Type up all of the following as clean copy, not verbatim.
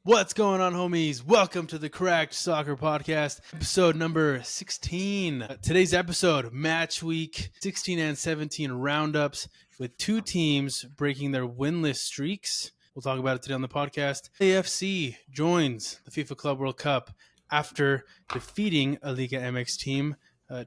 What's going on, homies? Welcome to the Cracked Soccer Podcast, episode number 16. Today's episode, Matchweek 16 and 17 roundups with two teams breaking their winless streaks. We'll talk about it today on the podcast. LAFC joins the FIFA Club World Cup after defeating a Liga MX team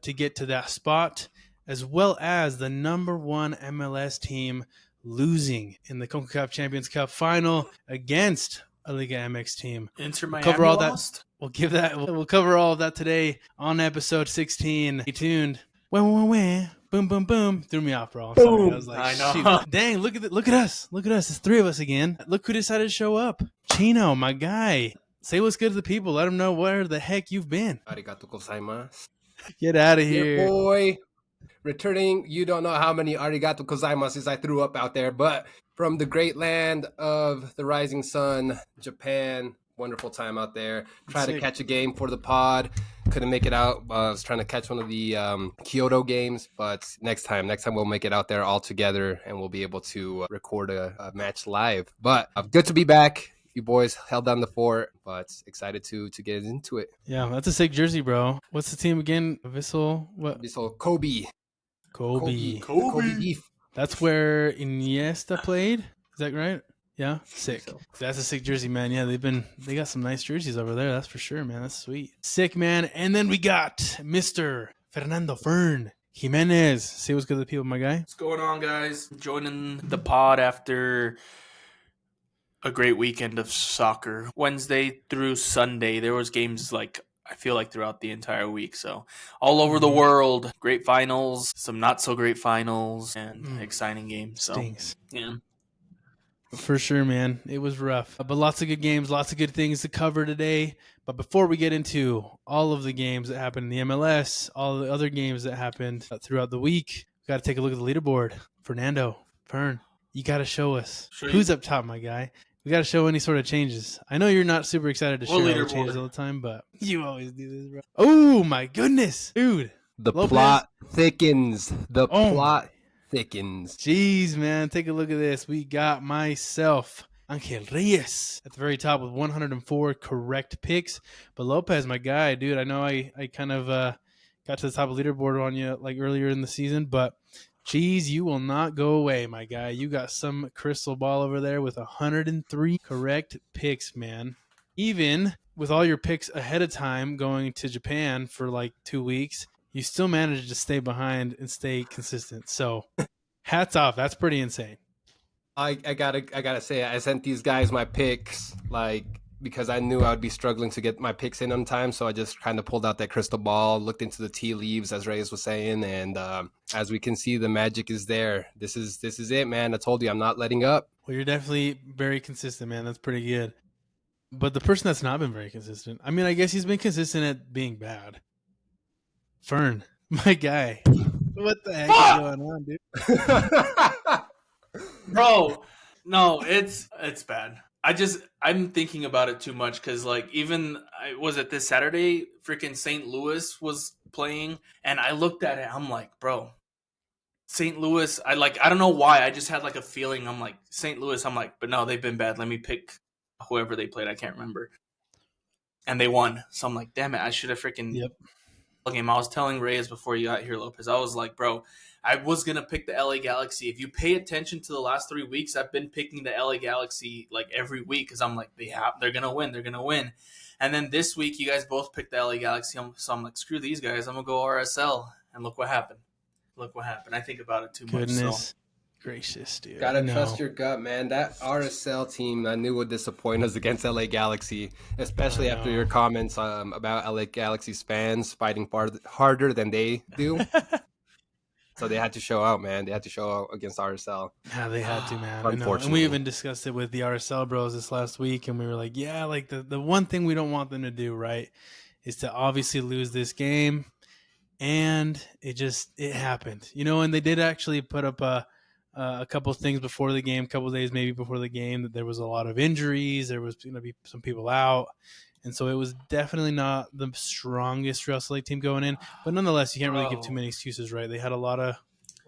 to get to that spot, as well as the number one MLS team losing in the Concacaf Champions Cup Final against a Liga MX team. Inter Miami cover all lost? that. We'll cover all of that today on episode 16. Stay tuned. Boom, boom, boom. Threw me off, bro. I'm sorry. I was like, I know. Shoot. Dang, look at us. Look at us. It's three of us again. Look who decided to show up. Chino, my guy. Say what's good to the people. Let them know where the heck you've been. Arigato gozaimasu. Get out of Yeah, here. boy. Returning, you don't know how many arigato gozaimasu I threw up out there, but from the great land of the rising sun, Japan. Wonderful time out there. Tried to catch a game for the pod. Couldn't make it out. I was trying to catch one of the Kyoto games, but next time we'll make it out there all together and we'll be able to record a match live. But good to be back. You boys held down the fort, but excited to get into it. Yeah, that's a sick jersey, bro. What's the team again? Vissel? What? So Kobe. Beef. That's where Iniesta played. Is that right? Yeah, sick. So. That's a sick jersey, man. Yeah, they got some nice jerseys over there. That's for sure, man. That's sweet. Sick, man. And then we got Mr. Fern Jimenez. Say what's good to the people, my guy. What's going on, guys? Joining the pod after a great weekend of soccer. Wednesday through Sunday, there was games I feel like throughout the entire week. So all over the world, great finals, some not so great finals, and exciting games. So Stings. Yeah. For sure, man. It was rough. But lots of good games, lots of good things to cover today. But before we get into all of the games that happened in the MLS, all the other games that happened throughout the week, we got to take a look at the leaderboard. Fern, you got to show us. Who's up top, my guy? We got to show any sort of changes. I know you're not super excited to share all the changes all the time, but you always do this, bro. Oh, my goodness. Dude. The Lopez. plot thickens. Plot thickens. Jeez, man. Take a look at this. We got myself, Angel Reyes, at the very top with 104 correct picks. But Lopez, my guy, dude, I know I kind of got to the top of the leaderboard on you earlier in the season, but geez, you will not go away, my guy. You got some crystal ball over there with 103 correct picks, man. Even with all your picks ahead of time going to Japan for 2 weeks, you still managed to stay behind and stay consistent. So hats off. That's pretty insane. I gotta say, I sent these guys my picks because I knew I would be struggling to get my picks in on time. So I just kind of pulled out that crystal ball, looked into the tea leaves, as Reyes was saying, and as we can see, the magic is there. This is it, man. I told you, I'm not letting up. Well, you're definitely very consistent, man. That's pretty good. But the person that's not been very consistent, I mean, I guess he's been consistent at being bad. Fern, my guy. What the heck is going on, dude? Bro, no, it's bad. I'm thinking about it too much because was it this Saturday? Freaking St. Louis was playing, and I looked at it. I'm like, bro, St. Louis. I don't know why. I just had a feeling. I'm like St. Louis. I'm like, but no, they've been bad. Let me pick whoever they played. I can't remember, and they won. So I'm like, damn it, I should have freaking game. I was telling Reyes before you got here, Lopez. I was like, bro, I was gonna pick the LA Galaxy. If you pay attention to the last 3 weeks, I've been picking the LA Galaxy every week because I'm like, they're gonna win. And then this week, you guys both picked the LA Galaxy. So I'm like, screw these guys. I'm gonna go RSL. And look what happened. I think about it too much. Goodness gracious, dude. Gotta trust your gut, man. That RSL team I knew would disappoint us against LA Galaxy, especially after your comments about LA Galaxy's fans fighting harder than they do. So they had to show out, man. They had to show out against RSL. Yeah, they had to, man. Unfortunately. And we even discussed it with the RSL bros this last week, and we were like, yeah, the one thing we don't want them to do, right, is to obviously lose this game. And it happened. And they did actually put up a couple of things before the game, a couple of days maybe before the game, that there was a lot of injuries. There was going to be some people out. And so it was definitely not the strongest Real Salt Lake team going in. But nonetheless, you can't really give too many excuses, right? They had a lot of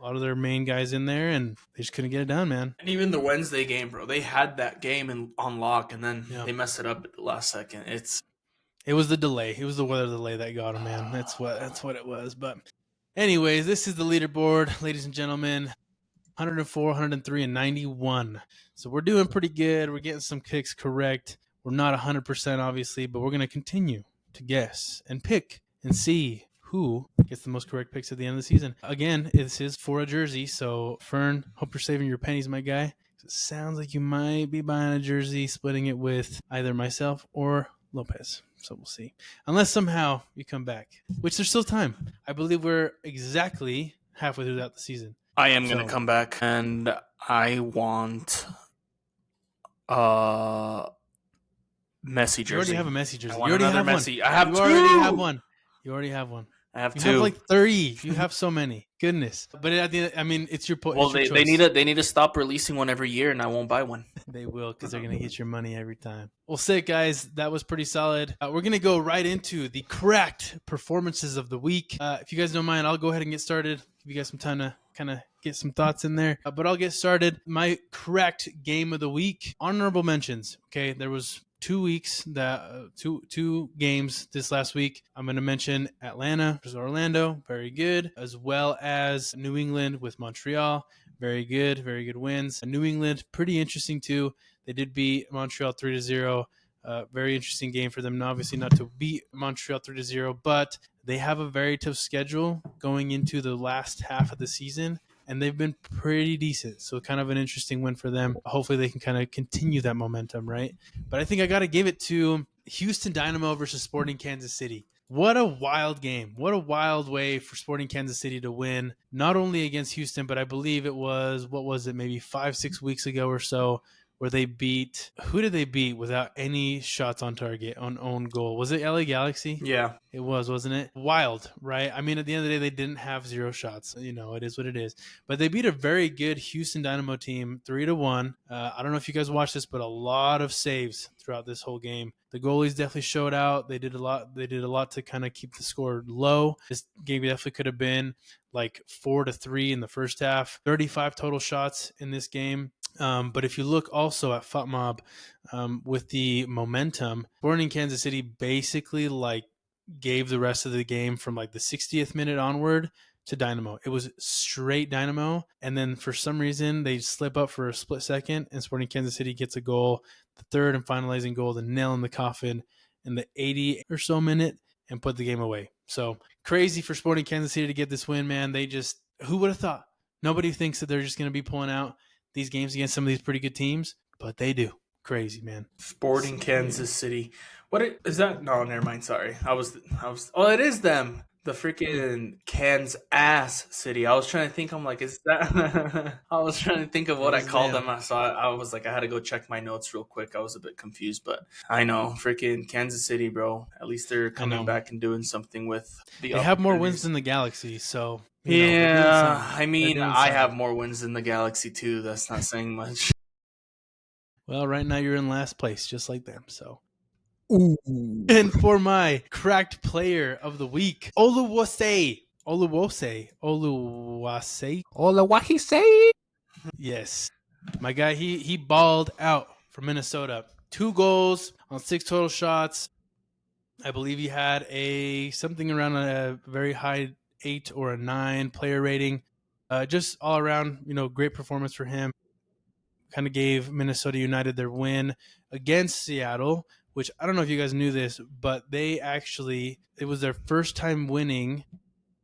a lot of their main guys in there, and they just couldn't get it done, man. And even the Wednesday game, bro, they had that game on lock, and then Yeah. they messed it up at the last second. It was the delay. It was the weather delay that got them, man. That's what it was. But anyways, this is the leaderboard, ladies and gentlemen. 104, 103, and 91. So we're doing pretty good. We're getting some kicks correct. We're not 100%, obviously, but we're going to continue to guess and pick and see who gets the most correct picks at the end of the season. Again, this is for a jersey. So, Fern, hope you're saving your pennies, my guy. It sounds like you might be buying a jersey, splitting it with either myself or Lopez. So we'll see. Unless somehow you come back, which there's still time. I believe we're exactly halfway throughout the season. I am going to come back, and I want Messi jersey. You already have a Messi jersey. I You want already another have Messi. one. I have You two. already have one. You already have one. I have You two. have like 30. You have so many. Goodness. But at the end, I mean, it's your point. Well, they need to stop releasing one every year, and I won't buy one. They will, because they're going to get your money every time. Well, sick, guys. That was pretty solid. We're going to go right into the correct performances of the week. If you guys don't mind, I'll go ahead and get started. Give you guys some time to kind of get some thoughts in there. But I'll get started. My correct game of the week. Honorable mentions. Okay, there was 2 weeks that two games this last week. I'm going to mention Atlanta versus Orlando, very good, as well as New England with Montreal, very good wins. New England, pretty interesting too. They did beat Montreal 3-0. Very interesting game for them. Obviously not to beat Montreal 3-0, but they have a very tough schedule going into the last half of the season, and they've been pretty decent. So kind of an interesting win for them. Hopefully they can kind of continue that momentum, right? But I think I got to give it to Houston Dynamo versus Sporting Kansas City. What a wild game. What a wild way for Sporting Kansas City to win, not only against Houston, but I believe it was, maybe 5-6 weeks ago or so, where they beat, who did they beat without any shots on target, on own goal? Was it LA Galaxy? Yeah. It was, wasn't it? Wild, right? I mean, at the end of the day, they didn't have 0 shots. You know, it is what it is. But they beat a very good Houston Dynamo team 3-1. I don't know if you guys watched this, but a lot of saves throughout this whole game. The goalies definitely showed out. They did a lot to kind of keep the score low. This game definitely could have been like 4-3 in the first half. 35 total shots in this game. But if you look also at FUTMob, with the momentum, Sporting Kansas City basically like gave the rest of the game from like the 60th minute onward to Dynamo. It was straight Dynamo, and then for some reason they slip up for a split second, and Sporting Kansas City gets a goal, the third and finalizing goal, the nail in the coffin in the 80 or so minute, and put the game away. So crazy for Sporting Kansas City to get this win, man. They just, who would have thought? Nobody thinks that they're just going to be pulling out these games against some of these pretty good teams, but they do. Crazy, man. Sporting Kansas City. Is that? No, never mind. Sorry. I was. Oh, it is them. The freaking Kansas City. I was trying to think. I'm like, is that? I was trying to think of what I called them. So I was like, I had to go check my notes real quick. I was a bit confused, but I know freaking Kansas City, bro. At least they're coming back and doing something with the. They have more wins than the Galaxy, so. Yeah, I mean, I have more wins than the Galaxy too. That's not saying much. Well, right now you're in last place, just like them. So, Ooh. And for my cracked player of the week, Oluwase. Yes, my guy. He balled out for Minnesota. 2 goals on 6 total shots. I believe he had something around a very high 8 or a 9 player rating. Just all around, great performance for him. Kind of gave Minnesota United their win against Seattle, which I don't know if you guys knew this, but it was their first time winning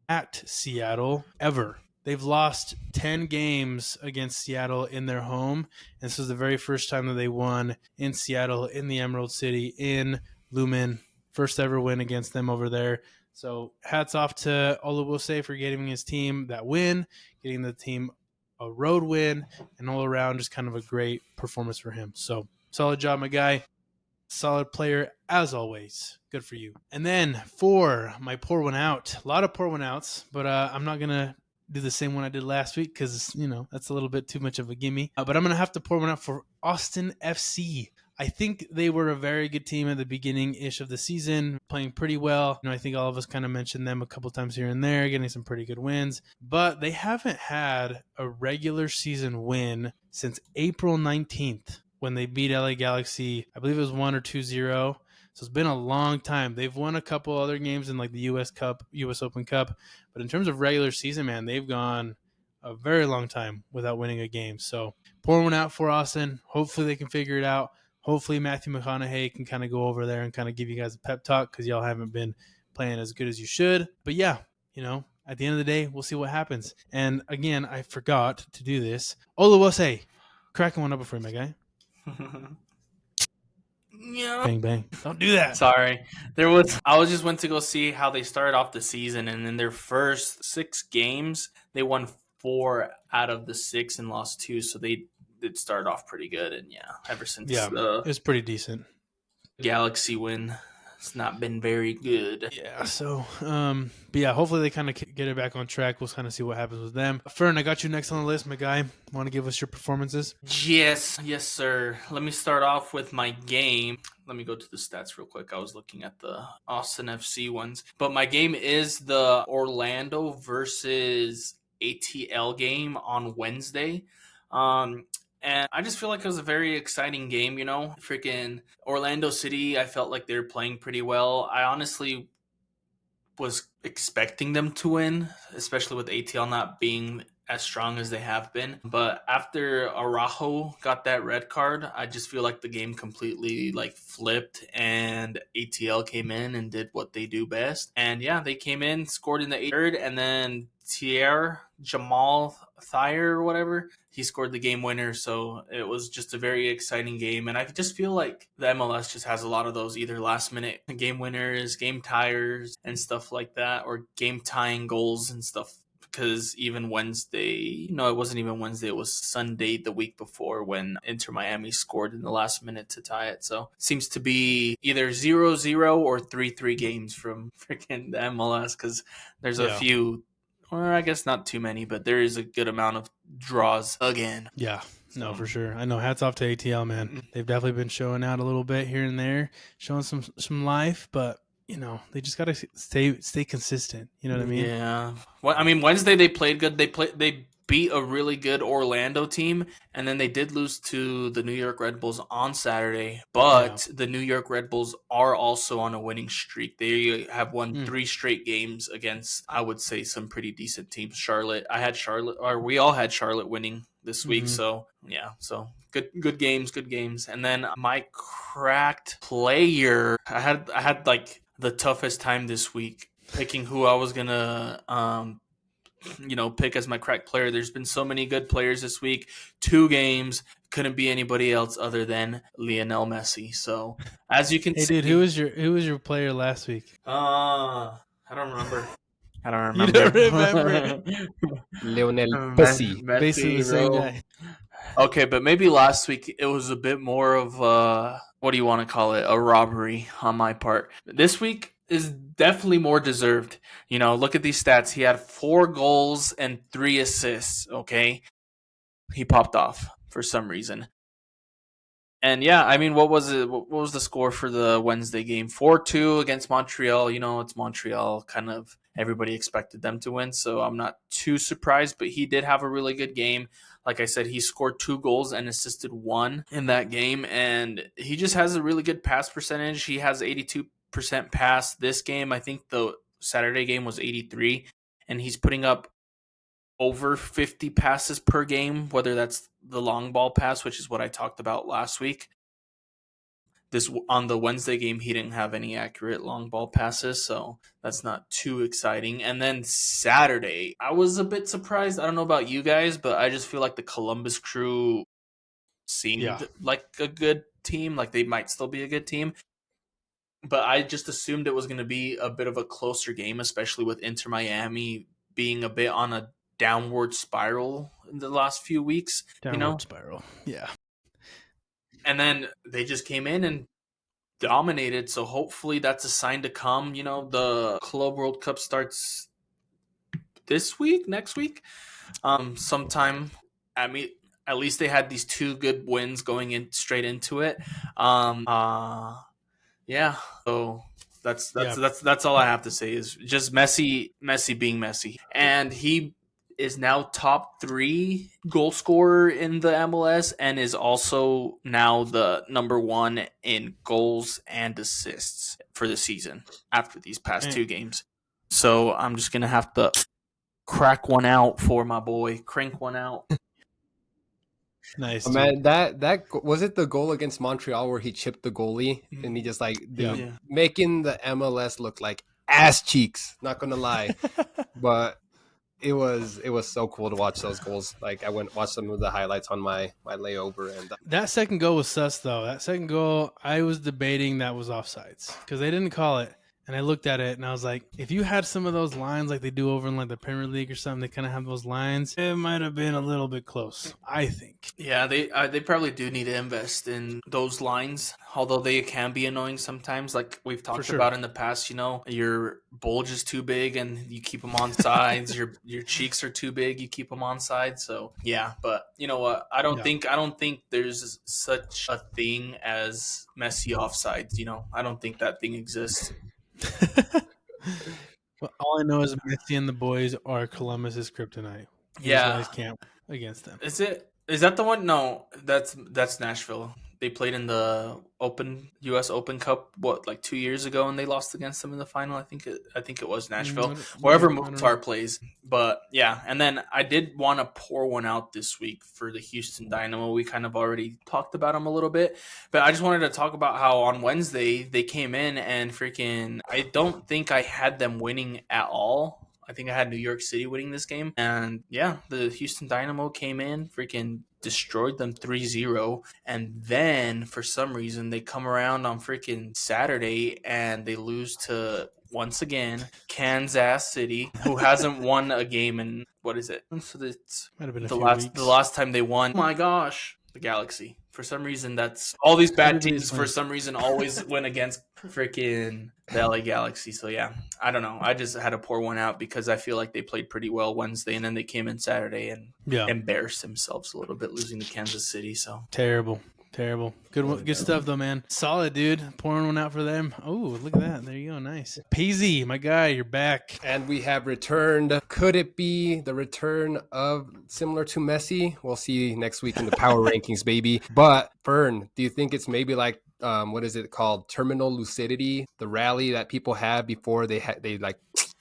at Seattle ever. They've lost 10 games against Seattle in their home, and this was the very first time that they won in Seattle, in the Emerald City, in Lumen. First ever win against them over there. So hats off to Oluwase for getting his team that win, getting the team a road win, and all around just kind of a great performance for him. So solid job, my guy. Solid player as always. Good for you. And then for my pour one out, a lot of pour one outs, but I'm not going to do the same one I did last week because, that's a little bit too much of a gimme. But I'm going to have to pour one out for Austin FC. I think they were a very good team at the beginning-ish of the season, playing pretty well. I think all of us kind of mentioned them a couple times here and there, getting some pretty good wins. But they haven't had a regular season win since April 19th when they beat LA Galaxy. I believe it was 1 or 2-0. So it's been a long time. They've won a couple other games in like the U.S. Cup, U.S. Open Cup. But in terms of regular season, man, they've gone a very long time without winning a game. So pour one out for Austin. Hopefully they can figure it out. Hopefully Matthew McConaughey can kind of go over there and kind of give you guys a pep talk because y'all haven't been playing as good as you should. But yeah, at the end of the day, we'll see what happens. And again, I forgot to do this. Oluwase, cracking one up for you, my guy. Yeah. Bang, bang. Don't do that. Sorry. I just went to go see how they started off the season, and in their first 6 games, they won 4 out of the 6 and lost 2, so they did start off pretty good. And ever since it was pretty decent. Galaxy win, it's not been very good. Yeah, so but yeah, hopefully they kind of get it back on track. We'll kind of see what happens with them. Fern, I got you next on the list, my guy. Want to give us your performances? Yes, sir. Let me start off with my game. Let me go to the stats real quick. I was looking at the Austin FC ones, but my game is the Orlando versus ATL game on Wednesday. And I just feel like it was a very exciting game, Freaking Orlando City, I felt like they were playing pretty well. I honestly was expecting them to win, especially with ATL not being as strong as they have been. But after Araujo got that red card, I just feel like the game completely flipped, and ATL came in and did what they do best. And they came in, scored in the 3rd, and then Jamal Thayer or whatever, he scored the game winner. So it was just a very exciting game. And I just feel like the MLS just has a lot of those either last minute game winners, game tires and stuff like that, or game tying goals and stuff. Because even Wednesday, it wasn't even Wednesday, it was Sunday the week before when Inter Miami scored in the last minute to tie it. So it seems to be either 0-0 or 3-3 games from freaking the MLS, because there's a few, or I guess not too many, but there is a good amount of draws again. Yeah, no, for sure. I know. Hats off to ATL, man. They've definitely been showing out a little bit here and there, showing some life, but they just gotta stay consistent. You know what I mean? Yeah. Well, I mean, Wednesday they played good. They beat a really good Orlando team, and then they did lose to the New York Red Bulls on Saturday. But the New York Red Bulls are also on a winning streak. They have won 3 straight games against, I would say, some pretty decent teams. We all had Charlotte winning this week. So so good games. And then my cracked player, I had the toughest time this week picking who I was gonna pick as my crack player. There's been so many good players this week. 2 games, couldn't be anybody else other than Lionel Messi. So as you can see, dude, who was your player last week? I don't remember. You don't remember? Lionel Messi. Basically the same guy. Okay, but maybe last week it was a bit more of what do you want to call it? A robbery on my part. This week is definitely more deserved. Look at these stats. He had 4 goals and 3 assists, okay? He popped off for some reason. And I mean, what was it? What was the score for the Wednesday game? 4-2 against Montreal. It's Montreal. Kind of everybody expected them to win, so I'm not too surprised. But he did have a really good game. Like I said, he scored 2 goals and assisted 1 in that game, and he just has a really good pass percentage. He has 82% pass this game. I think the Saturday game was 83, and he's putting up over 50 passes per game, whether that's the long ball pass, which is what I talked about last week. On the Wednesday game, he didn't have any accurate long ball passes, so that's not too exciting. And then Saturday, I was a bit surprised. I don't know about you guys, but I just feel like the Columbus Crew seemed like a good team. Like they might still be a good team. But I just assumed it was going to be a bit of a closer game, especially with Inter Miami being a bit on a downward spiral in the last few weeks. Downward spiral. Yeah. And then they just came in and dominated. So hopefully that's a sign to come. The Club World Cup starts next week, sometime. I at least they had these 2 good wins going in straight into it. Yeah. So that's all I have to say is just Messi being Messi, and he is now top 3 goal scorer in the MLS and is also now the number 1 in goals and assists for the season after these past 2 games. So I'm just gonna have to crack one out for my boy. Crank one out. Nice, man. That was it. The goal against Montreal where he chipped the goalie and he just making the MLS look like ass cheeks. Not gonna lie, but it was so cool to watch those goals. Like I went watched some of the highlights on my layover, and that second goal was sus though. That second goal, I was debating that was offsides because they didn't call it. And I looked at it and I was like, if you had some of those lines like they do over in like the Premier League or something, they kind of have those lines, it might have been a little bit close, I think. Yeah, they probably do need to invest in those lines, although they can be annoying sometimes. Like we've talked about in the past, your bulge is too big and you keep them on sides. your cheeks are too big, you keep them on sides. So yeah, but you know what? I don't think there's such a thing as Messi offsides. I don't think that thing exists. Well, all I know is Messi and the boys are Columbus's kryptonite. Yeah, guys can't against them. Is that the one? No, that's Nashville. They played in the U.S. Open Cup 2 years ago, and they lost against them in the final. I think it was Nashville, wherever Mukhtar plays. But yeah, and then I did want to pour one out this week for the Houston Dynamo. We kind of already talked about them a little bit, but I just wanted to talk about how on Wednesday they came in and freaking. I don't think I had them winning at all. I think I had New York City winning this game. And yeah, the Houston Dynamo came in, freaking destroyed them 3-0. And then for some reason they come around on freaking Saturday and they lose to, once again, Kansas City, who hasn't won a game in, what is it? So it's might have been the last time they won. Oh my gosh. The Galaxy. For some reason, that's all these bad teams for some reason always win against freaking the LA Galaxy. So yeah, I don't know. I just had to pour one out because I feel like they played pretty well Wednesday, and then they came in Saturday and embarrassed themselves a little bit, losing to Kansas City. So terrible. Good stuff though, man. Solid, dude. Pouring one out for them. Oh, look at that. There you go. Nice. Peasy, my guy, you're back. And we have returned. Could it be the return of similar to Messi? We'll see next week in the power rankings, baby. But Fern, do you think it's maybe like what is it called? Terminal lucidity, the rally that people have before they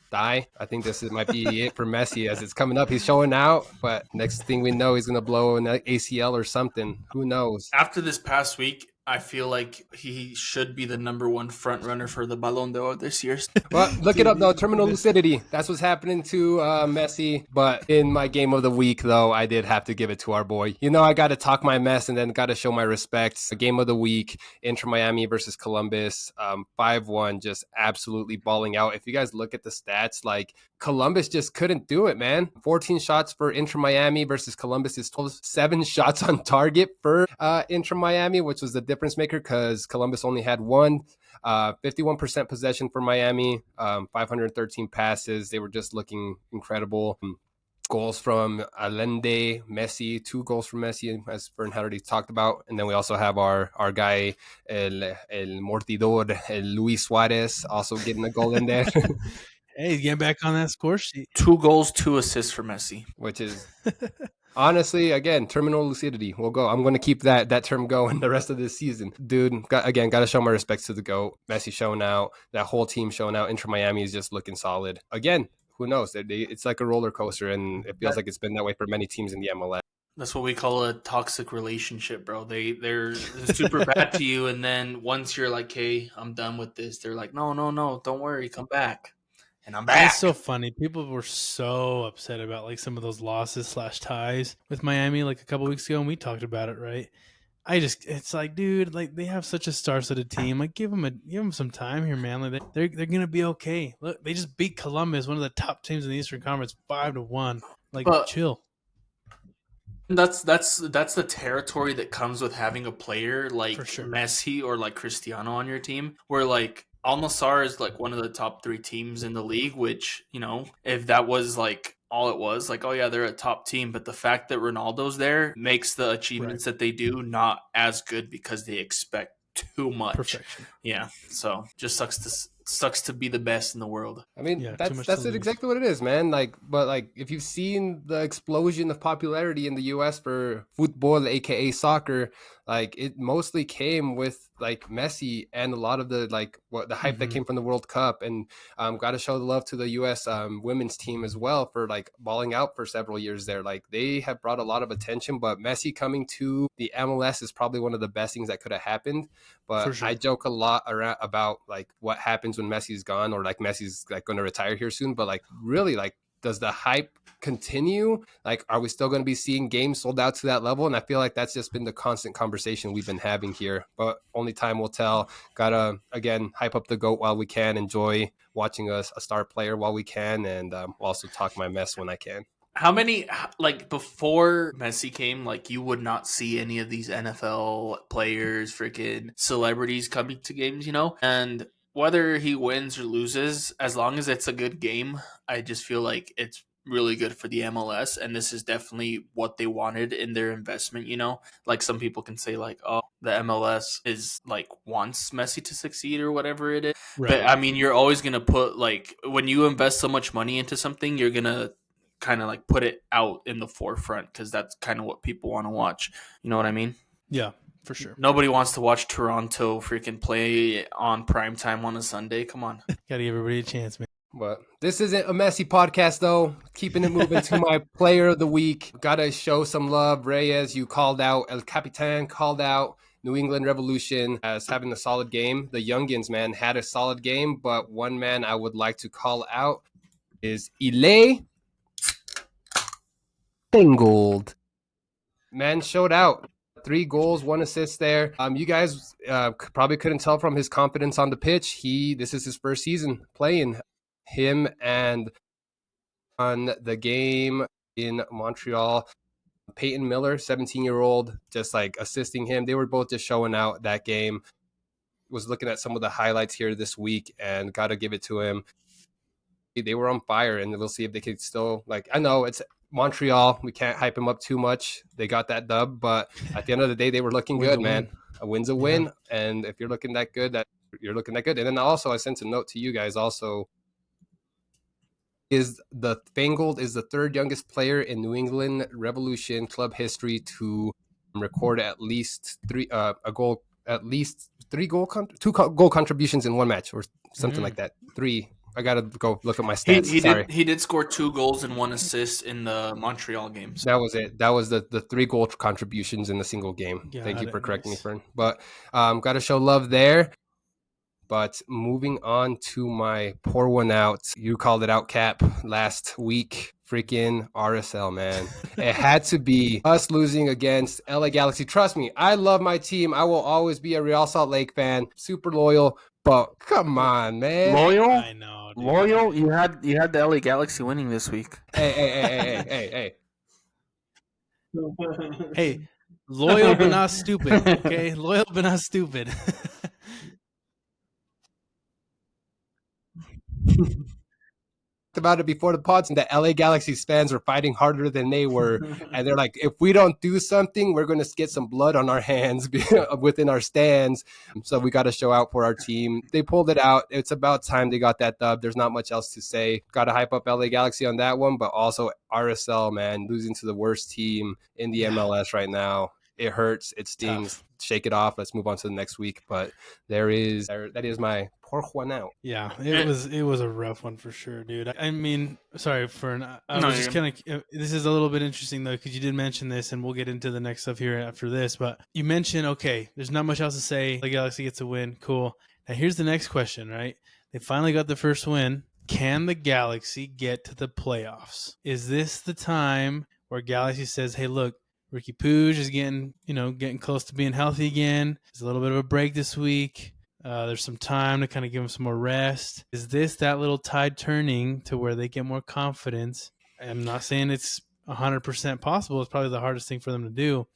die. I think this might be it for Messi as it's coming up. He's showing out, but next thing we know, he's going to blow an ACL or something. Who knows? After this past week, I feel like he should be the number 1 front runner for the Ballon d'Or this year. Well, look it up, though. Terminal lucidity. That's what's happening to Messi. But in my game of the week, though, I did have to give it to our boy. I got to talk my mess and then got to show my respects. The game of the week, Inter Miami versus Columbus, 5-1, just absolutely balling out. If you guys look at the stats, like Columbus just couldn't do it, man. 14 shots for Inter Miami versus Columbus is 7 shots on target for Inter Miami, which was the difference maker because Columbus only had 51% possession for Miami, 513 passes. They were just looking incredible. Goals from Allende, Messi, 2 goals from Messi, as Fern had already talked about. And then we also have our guy, El Mortidor, Luis Suarez, also getting a goal in there. Hey, he's getting back on that score sheet. 2 goals, 2 assists for Messi. Which is, honestly, again, terminal lucidity. We'll go. I'm going to keep that term going the rest of this season. Dude, got to show my respects to the GOAT. Messi showing out. That whole team showing out. Inter Miami is just looking solid. Again, who knows? It's like a roller coaster, and it feels like it's been that way for many teams in the MLS. That's what we call a toxic relationship, bro. They're super bad to you, and then once you're like, hey, I'm done with this, they're like, no, don't worry, come back. And I'm back. It's so funny. People were so upset about like some of those losses / ties with Miami like a couple weeks ago, and we talked about it, right? It's like, dude, like they have such a star-studded team. Like, give them some time here, man. Like they're gonna be okay. Look, they just beat Columbus, one of the top teams in the Eastern Conference, 5-1. Like, chill. That's the territory that comes with having a player like For sure. Messi or like Cristiano on your team, where like Al Nassr is like one of the top 3 teams in the league, which, if that was like all it was, like, oh yeah, they're a top team, but the fact that Ronaldo's there makes the achievements that they do not as good because they expect too much. Perfection. Yeah, so just sucks to be the best in the world. I mean, Yeah, that's exactly what it is, man. But if you've seen the explosion of popularity in the U.S. for football, aka soccer, it mostly came with Messi and a lot of the the hype that came from the World Cup, and got to show the love to the U.S. Women's team as well for balling out for several years there. They have brought a lot of attention, but Messi coming to the MLS is probably one of the best things that could have happened. But sure. I joke a lot about what happens when Messi's gone, or Messi's going to retire here soon. But really, does the hype continue? Are we still going to be seeing games sold out to that level? And I feel like that's just been the constant conversation we've been having here. But only time will tell. Gotta, again, hype up the GOAT while we can. Enjoy watching a star player while we can. And also talk my mess when I can. How many, before Messi came, you would not see any of these NFL players, freaking celebrities coming to games, And whether he wins or loses, as long as it's a good game, I just feel like it's really good for the MLS. And this is definitely what they wanted in their investment, Some people can say, oh, the MLS is, wants Messi to succeed or whatever it is. Right. But, I mean, you're always going to put, when you invest so much money into something, you're going to kind of put it out in the forefront because that's kind of what people want to watch. You know what I mean? Yeah, for sure. Nobody wants to watch Toronto freaking play on primetime on a Sunday. Come on. Gotta give everybody a chance, man. But this isn't a messy podcast, though. Keeping it moving to my player of the week. Gotta show some love. Reyes, you called out. El Capitan called out New England Revolution as having a solid game. The Youngins, man, had a solid game. But one man I would like to call out is Ile Gold. Man showed out. 3 goals, 1 assist there. You guys probably couldn't tell from his confidence on the pitch. This is his first season playing. Him and on the game in Montreal, Peyton Miller, 17-year-old, just assisting him. They were both just showing out that game. Was looking at some of the highlights here this week and got to give it to him. They were on fire, and we'll see if they could still I know it's Montreal. We can't hype them up too much. They got that dub, but at the end of the day, they were looking good, man. A win's a win, and if you're looking that good, you're looking that good. And then also, I sent a note to you guys. Also, the Fangold is the 3rd youngest player in New England Revolution club history to record at least 2 goal contributions in one match, or something like that. 3. I gotta go look at my stats. He did score 2 goals and 1 assist in the Montreal game. So. That was it. That was the 3 goal contributions in a single game. Thank you for correcting me, Fern. But gotta show love there. But moving on to my pour one out. You called it out, Cap, last week. Freaking RSL, man. It had to be us losing against LA Galaxy. Trust me, I love my team. I will always be a Real Salt Lake fan. Super loyal. But come on, man. Loyal? I know, dude. Loyal? You had the LA Galaxy winning this week. Hey. Hey, loyal but not stupid, okay? Loyal but not stupid. About it before the pods, and the LA Galaxy fans were fighting harder than they were, and they're like, if we don't do something, we're going to get some blood on our hands within our stands. So we got to show out for our team. They pulled it out. It's about time they got that dub. There's not much else to say. Got to hype up LA Galaxy on that one, but also RSL, man, losing to the worst team in the MLS right now. It hurts. It stings. Tough. Shake it off. Let's move on to the next week. But that is my pour one out. Yeah, it was a rough one for sure, dude. I mean, sorry, Fern. I was just kind of. This is a little bit interesting though, because you did mention this, and we'll get into the next stuff here after this. But you mentioned, okay, there's not much else to say. The Galaxy gets a win. Cool. Now here's the next question, right? They finally got the first win. Can the Galaxy get to the playoffs? Is this the time where Galaxy says, hey, look, Ricky Puig is getting close to being healthy again. There's a little bit of a break this week. There's some time to kind of give him some more rest. Is this that little tide turning to where they get more confidence? I'm not saying it's 100% possible. It's probably the hardest thing for them to do.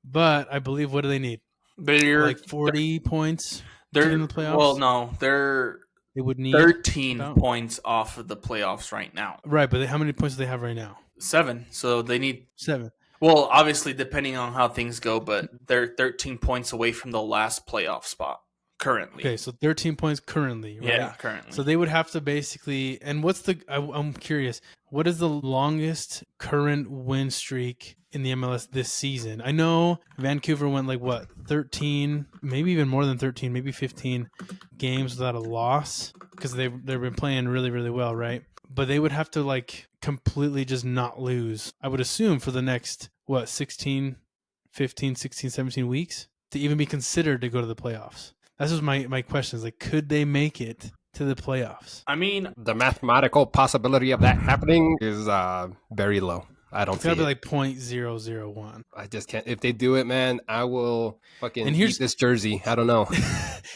But I believe, what do they need? They're 40 points. get in the playoffs? Well, no, they're They would need 13 about? points off of the playoffs right now. Right, but how many points do they have right now? 7. So they need 7. Well, obviously, depending on how things go, but they're 13 points away from the last playoff spot currently. Okay, so 13 points currently, right? Yeah, currently. So they would have to basically, and what's I'm curious, what is the longest current win streak in the MLS this season? I know Vancouver went 13, maybe even more than 13, maybe 15 games without a loss because they've been playing really, really well, right? But they would have to completely just not lose, I would assume, for the next 16, 15, 16, 17 weeks to even be considered to go to the playoffs. That's just my question is could they make it to the playoffs? I mean, the mathematical possibility of that happening is very low. I don't It's see gotta it. be 0.001. I just can't. If they do it, man, I will fucking And here's- eat this jersey. I don't know.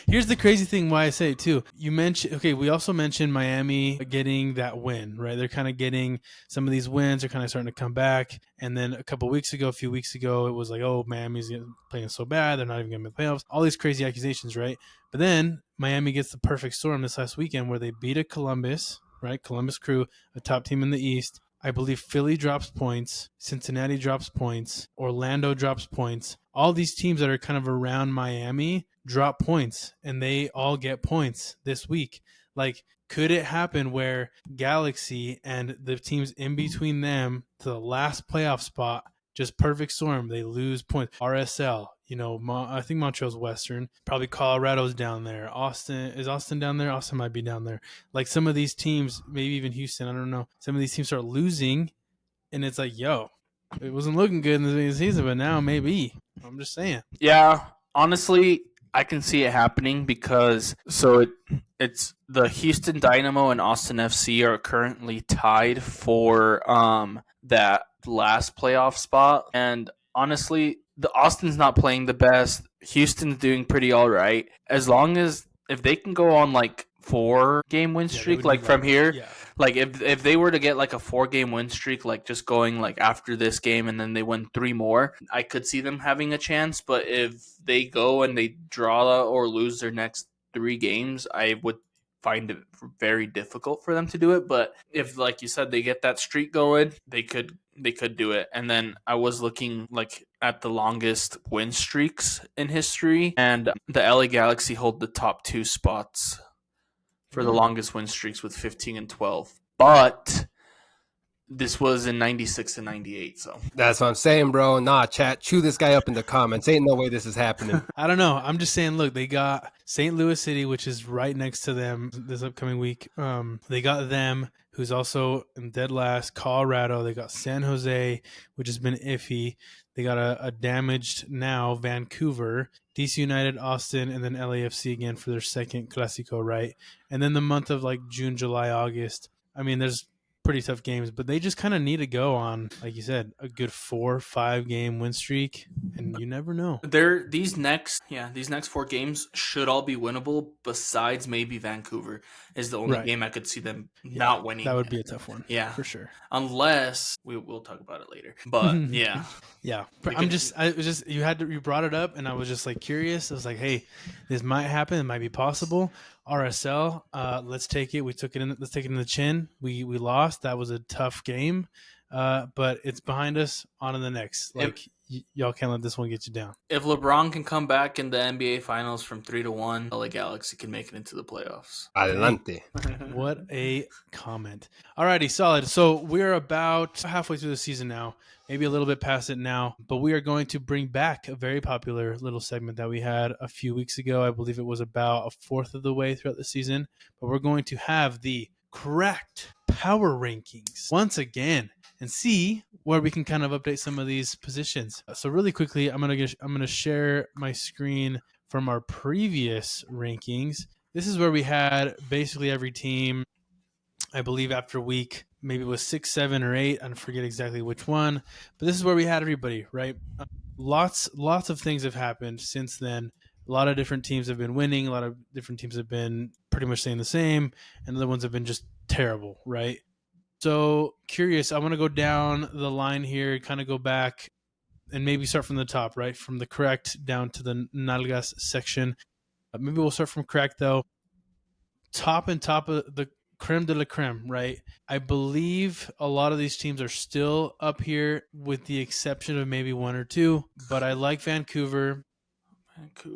Here's the crazy thing why I say it too. You mentioned, we also mentioned Miami getting that win, right? They're kind of getting some of these wins are kind of starting to come back. And then a few weeks ago, it was oh, Miami's playing so bad. They're not even going to make the playoffs. All these crazy accusations, right? But then Miami gets the perfect storm this last weekend where they beat a Columbus, right? Columbus Crew, a top team in the East. I believe Philly drops points, Cincinnati drops points, Orlando drops points. All these teams that are kind of around Miami drop points, and they all get points this week. Could it happen where Galaxy and the teams in between them to the last playoff spot, just perfect storm, they lose points? RSL, I think Montreal's Western. Probably Colorado's down there. Is Austin down there? Austin might be down there. Some of these teams, maybe even Houston, I don't know. Some of these teams start losing, and it's it wasn't looking good in the beginning of the season, but now maybe. I'm just saying. Yeah, honestly, I can see it happening because it's the Houston Dynamo and Austin FC are currently tied for that last playoff spot, and honestly, the Austin's not playing the best. Houston's doing pretty all right. As long as if they can go on 4-game win streak from here, yeah. If they were to get a 4-game win streak, just going after this game and then they win 3 more, I could see them having a chance. But if they go and they draw or lose their next 3 games, I would find it very difficult for them to do it. But if, like you said, they get that streak going, they could do it. And then I was looking at the longest win streaks in history, and the LA Galaxy hold the top 2 spots for the longest win streaks with 15 and 12. But this was in 96 and 98, so. That's what I'm saying, bro. Nah, chat, chew this guy up in the comments. Ain't no way this is happening. I don't know. I'm just saying, look, they got St. Louis City, which is right next to them this upcoming week. They got them, who's also in dead last. Colorado. They got San Jose, which has been iffy. They got a damaged now Vancouver, DC United, Austin, and then LAFC again for their second Clásico, right? And then the month of June, July, August. I mean, there's pretty tough games, but they just kind of need to go on, like you said, a good 4-5 game win streak, and you never know. These next 4 games should all be winnable. Besides maybe Vancouver is the only game I could see them not winning. That would be a tough one, yeah, for sure. Unless we'll talk about it later. But yeah, yeah. You brought it up, and I was just curious. I was hey, this might happen. It might be possible. RSL, let's take it. Let's take it in the chin. We lost. That was a tough game, but it's behind us. On to the next. Y'all can't let this one get you down. If LeBron can come back in the NBA Finals from 3-1, LA Galaxy can make it into the playoffs. Adelante. What a comment. Alrighty, solid. So we're about halfway through the season now, maybe a little bit past it now, but we are going to bring back a very popular little segment that we had a few weeks ago. I believe it was about a fourth of the way throughout the season, but we're going to have the correct power rankings once again and see where we can kind of update some of these positions. So really quickly, I'm gonna share my screen from our previous rankings. This is where we had basically every team, I believe after week, maybe it was 6, 7, or 8. I forget exactly which one, but this is where we had everybody, right? Lots of things have happened since then. A lot of different teams have been winning. A lot of different teams have been pretty much staying the same, and other ones have been just terrible, right? So curious, I want to go down the line here, kind of go back and maybe start from the top, right? From the correct down to the nalgas section. Maybe we'll start from correct, though. Top of the creme de la creme, right? I believe a lot of these teams are still up here with the exception of maybe one or two, but I like Vancouver.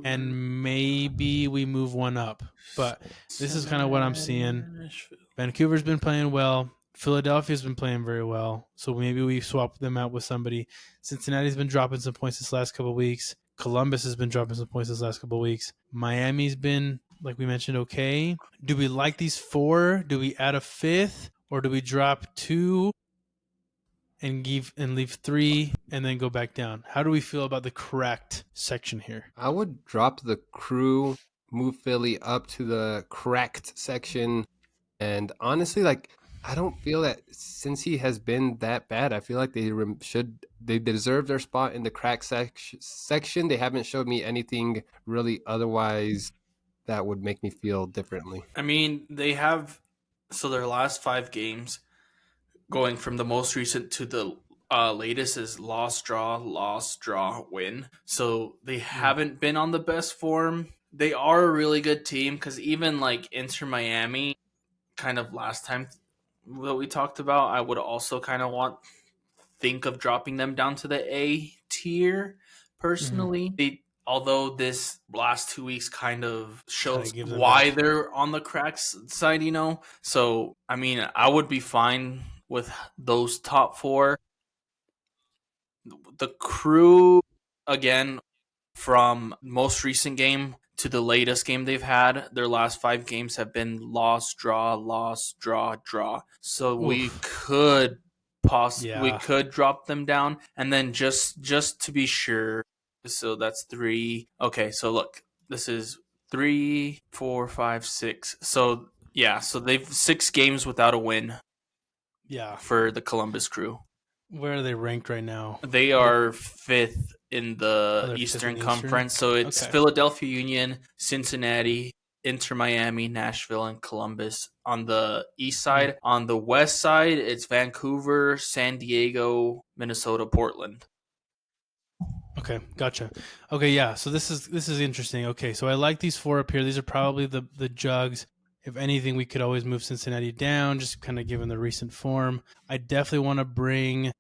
And maybe we move one up. But this is kind of what I'm seeing. Vancouver's been playing well. Philadelphia's been playing very well. So maybe we swap them out with somebody. Cincinnati's been dropping some points this last couple of weeks. Columbus has been dropping some points this last couple of weeks. Miami's been, like we mentioned, okay. Do we like these four? Do we add a fifth? Or do we drop two and leave three and then go back down? How do we feel about the correct section here? I would drop the Crew, move Philly up to the correct section. And honestly, like, I don't feel that since he has been that bad, I feel like they deserve their spot in the crack section. They haven't showed me anything really otherwise that would make me feel differently. I mean, they have, so their last 5 games, going from the most recent to the latest, is loss, draw, win. So they haven't been on the best form. They are a really good team because even like Inter Miami, kind of last time that we talked about, I would also kind of think of dropping them down to the A tier personally. Although this last 2 weeks kind of shows why they're on the cracks side, you know? So, I mean, I would be fine with those top 4. The Crew, again, from most recent game to the latest game they've had, their last 5 games have been loss, draw. So we could we could drop them down, and then just to be sure. So that's 3. Okay, so look, this is 3, 4, 5, 6. So yeah, so they've 6 games without a win. Yeah, for the Columbus Crew. Where are they ranked right now? They are 5th in the Eastern Conference. So it's Philadelphia Union, Cincinnati, Inter Miami, Nashville, and Columbus on the east side. On the west side, it's Vancouver, San Diego, Minnesota, Portland. Okay, gotcha. Okay, yeah. So this is interesting. Okay, so I like these 4 up here. These are probably the jugs. If anything, we could always move Cincinnati down, just kind of given the recent form. I definitely want to bring.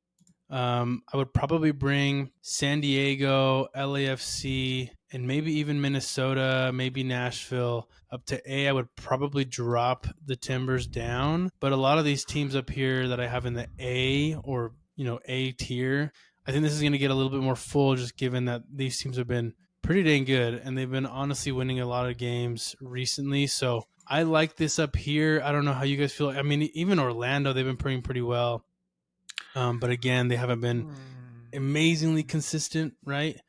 I would probably bring San Diego, LAFC, and maybe even Minnesota, maybe Nashville up to A. I would probably drop the Timbers down. But a lot of these teams up here that I have in the A or A tier, I think this is going to get a little bit more full, just given that these teams have been pretty dang good, and they've been honestly winning a lot of games recently. So I like this up here. I don't know how you guys feel. I mean, even Orlando, they've been playing pretty well. But again, they haven't been amazingly consistent, right?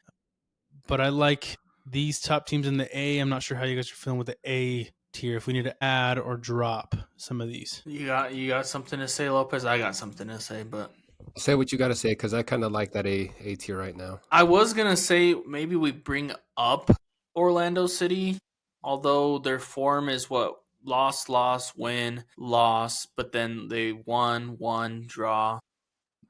But I like these top teams in the A. I'm not sure how you guys are feeling with the A tier, if we need to add or drop some of these. You got something to say, Lopez? I got something to say, but... Say what you got to say, because I kind of like that A tier right now. I was going to say maybe we bring up Orlando City, although their form is what? Loss, win, loss, but then they won, draw.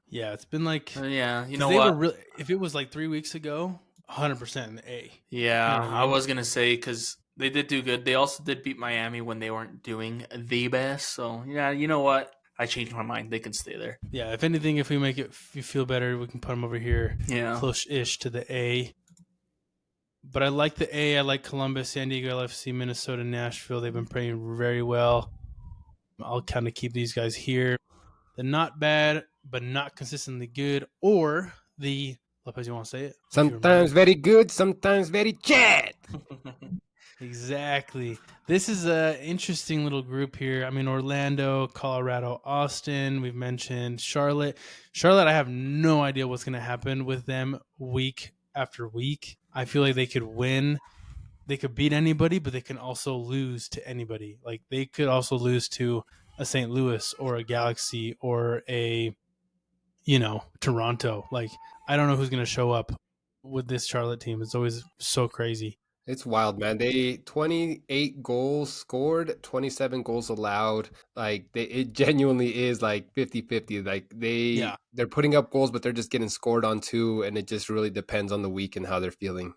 Yeah, it's been like... yeah, you know what? If it was like 3 weeks ago, 100% in the A. Yeah, you know what I mean? I was going to say, because they did do good. They also did beat Miami when they weren't doing the best. So, yeah, you know what? I changed my mind. They can stay there. Yeah, if anything, if we make it you feel better, we can put them over here. Yeah. Close-ish to the A. But I like the A. I like Columbus, San Diego, LFC, Minnesota, Nashville. They've been playing very well. I'll kind of keep these guys here. The not bad, but not consistently good. Or the, Lopez, you want to say it? Sometimes very good, sometimes very bad. Exactly. This is an interesting little group here. I mean, Orlando, Colorado, Austin. We've mentioned Charlotte. Charlotte, I have no idea what's going to happen with them week after week. I feel like they could win. They could beat anybody, but they can also lose to anybody. Like, they could also lose to a St. Louis or a Galaxy or a, Toronto. Like, I don't know who's going to show up with this Charlotte team. It's always so crazy. It's wild, man. They 28 goals scored, 27 goals allowed. Like, it genuinely is like 50-50. Like, they're putting up goals, but they're just getting scored on too, and it just really depends on the week and how they're feeling.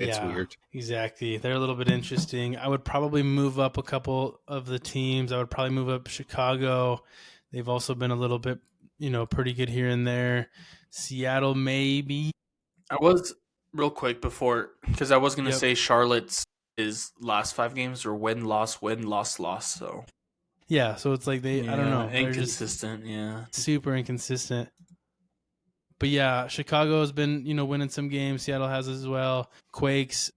It's weird. Exactly. They're a little bit interesting. I would probably move up a couple of the teams. I would probably move up Chicago. They've also been a little bit, pretty good here and there. Seattle, maybe. I was real quick before, because I was going to Yep. say Charlotte's is last 5 games or win, loss, loss. So Yeah, so it's like I don't know. They're just inconsistent. Yeah. super inconsistent. But yeah, Chicago has been, winning some games. Seattle has as well. Quakes,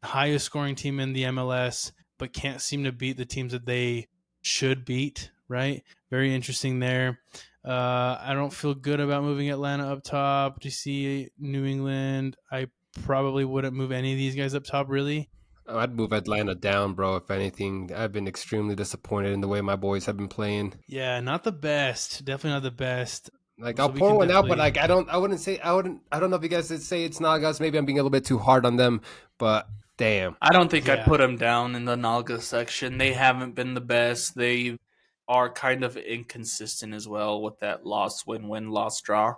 highest scoring team in the MLS, but can't seem to beat the teams that they should beat, right? Very interesting there. I don't feel good about moving Atlanta up top. DC, New England. I probably wouldn't move any of these guys up top, really. I'd move Atlanta down, bro. If anything, I've been extremely disappointed in the way my boys have been playing. Yeah, not the best. Definitely not the best. Like, So I'll we pour can one out, but definitely- I don't know if you guys would say it's Nagas. Maybe I'm being a little bit too hard on them, but damn. I don't think Yeah. I'd put them down in the Naga section. They haven't been the best. They are kind of inconsistent as well with that loss, win, loss, draw.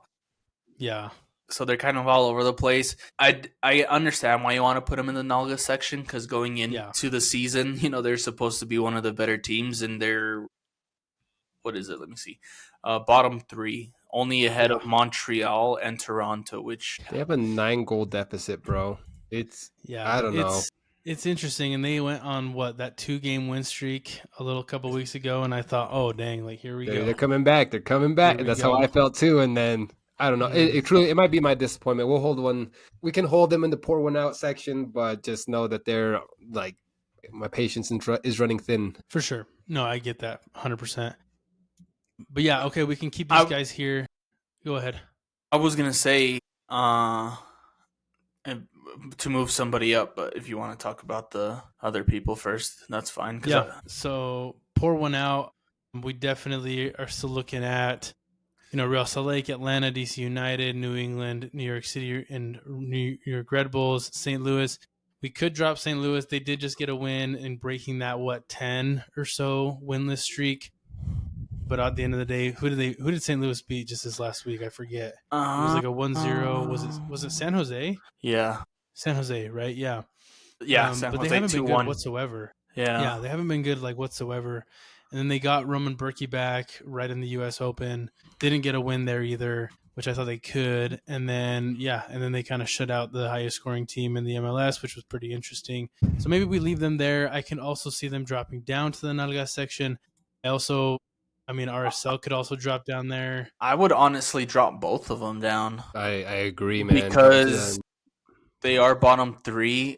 Yeah. So they're kind of all over the place. I understand why you want to put them in the Naga section, because going into the season, they're supposed to be one of the better teams, and they're, what is it? Let me see. Bottom 3, only ahead of Montreal and Toronto, which They have a 9-goal deficit, bro. I don't know. It's interesting, and they went on that 2-game win streak a couple weeks ago, and I thought, oh dang, like here we go. They're coming back. They're coming back. That's how I felt too. And then I don't know. It might be my disappointment. We'll hold one. We can hold them in the pour one out section, but just know that they're like, my patience is running thin. For sure. No, I get that 100%. But yeah, okay, we can keep these guys here. Go ahead. I was gonna say to move somebody up, but if you want to talk about the other people first, that's fine. So pour one out. We definitely are still looking at, Real Salt Lake, Atlanta, DC United, New England, New York City, and New York Red Bulls, St. Louis. We could drop St. Louis. They did just get a win in breaking that 10 or so winless streak. But at the end of the day, who did St. Louis beat just this last week? I forget. It was like a 1-0. Was it San Jose? Yeah. San Jose, right? Yeah. Yeah, but they haven't been good whatsoever. Yeah, they haven't been good whatsoever. And then they got Roman Berkey back right in the U.S. Open. Didn't get a win there either, which I thought they could. And then they kind of shut out the highest scoring team in the MLS, which was pretty interesting. So maybe we leave them there. I can also see them dropping down to the Nalgas section. RSL could also drop down there. I would honestly drop both of them down. I agree, man. Because they are bottom 3.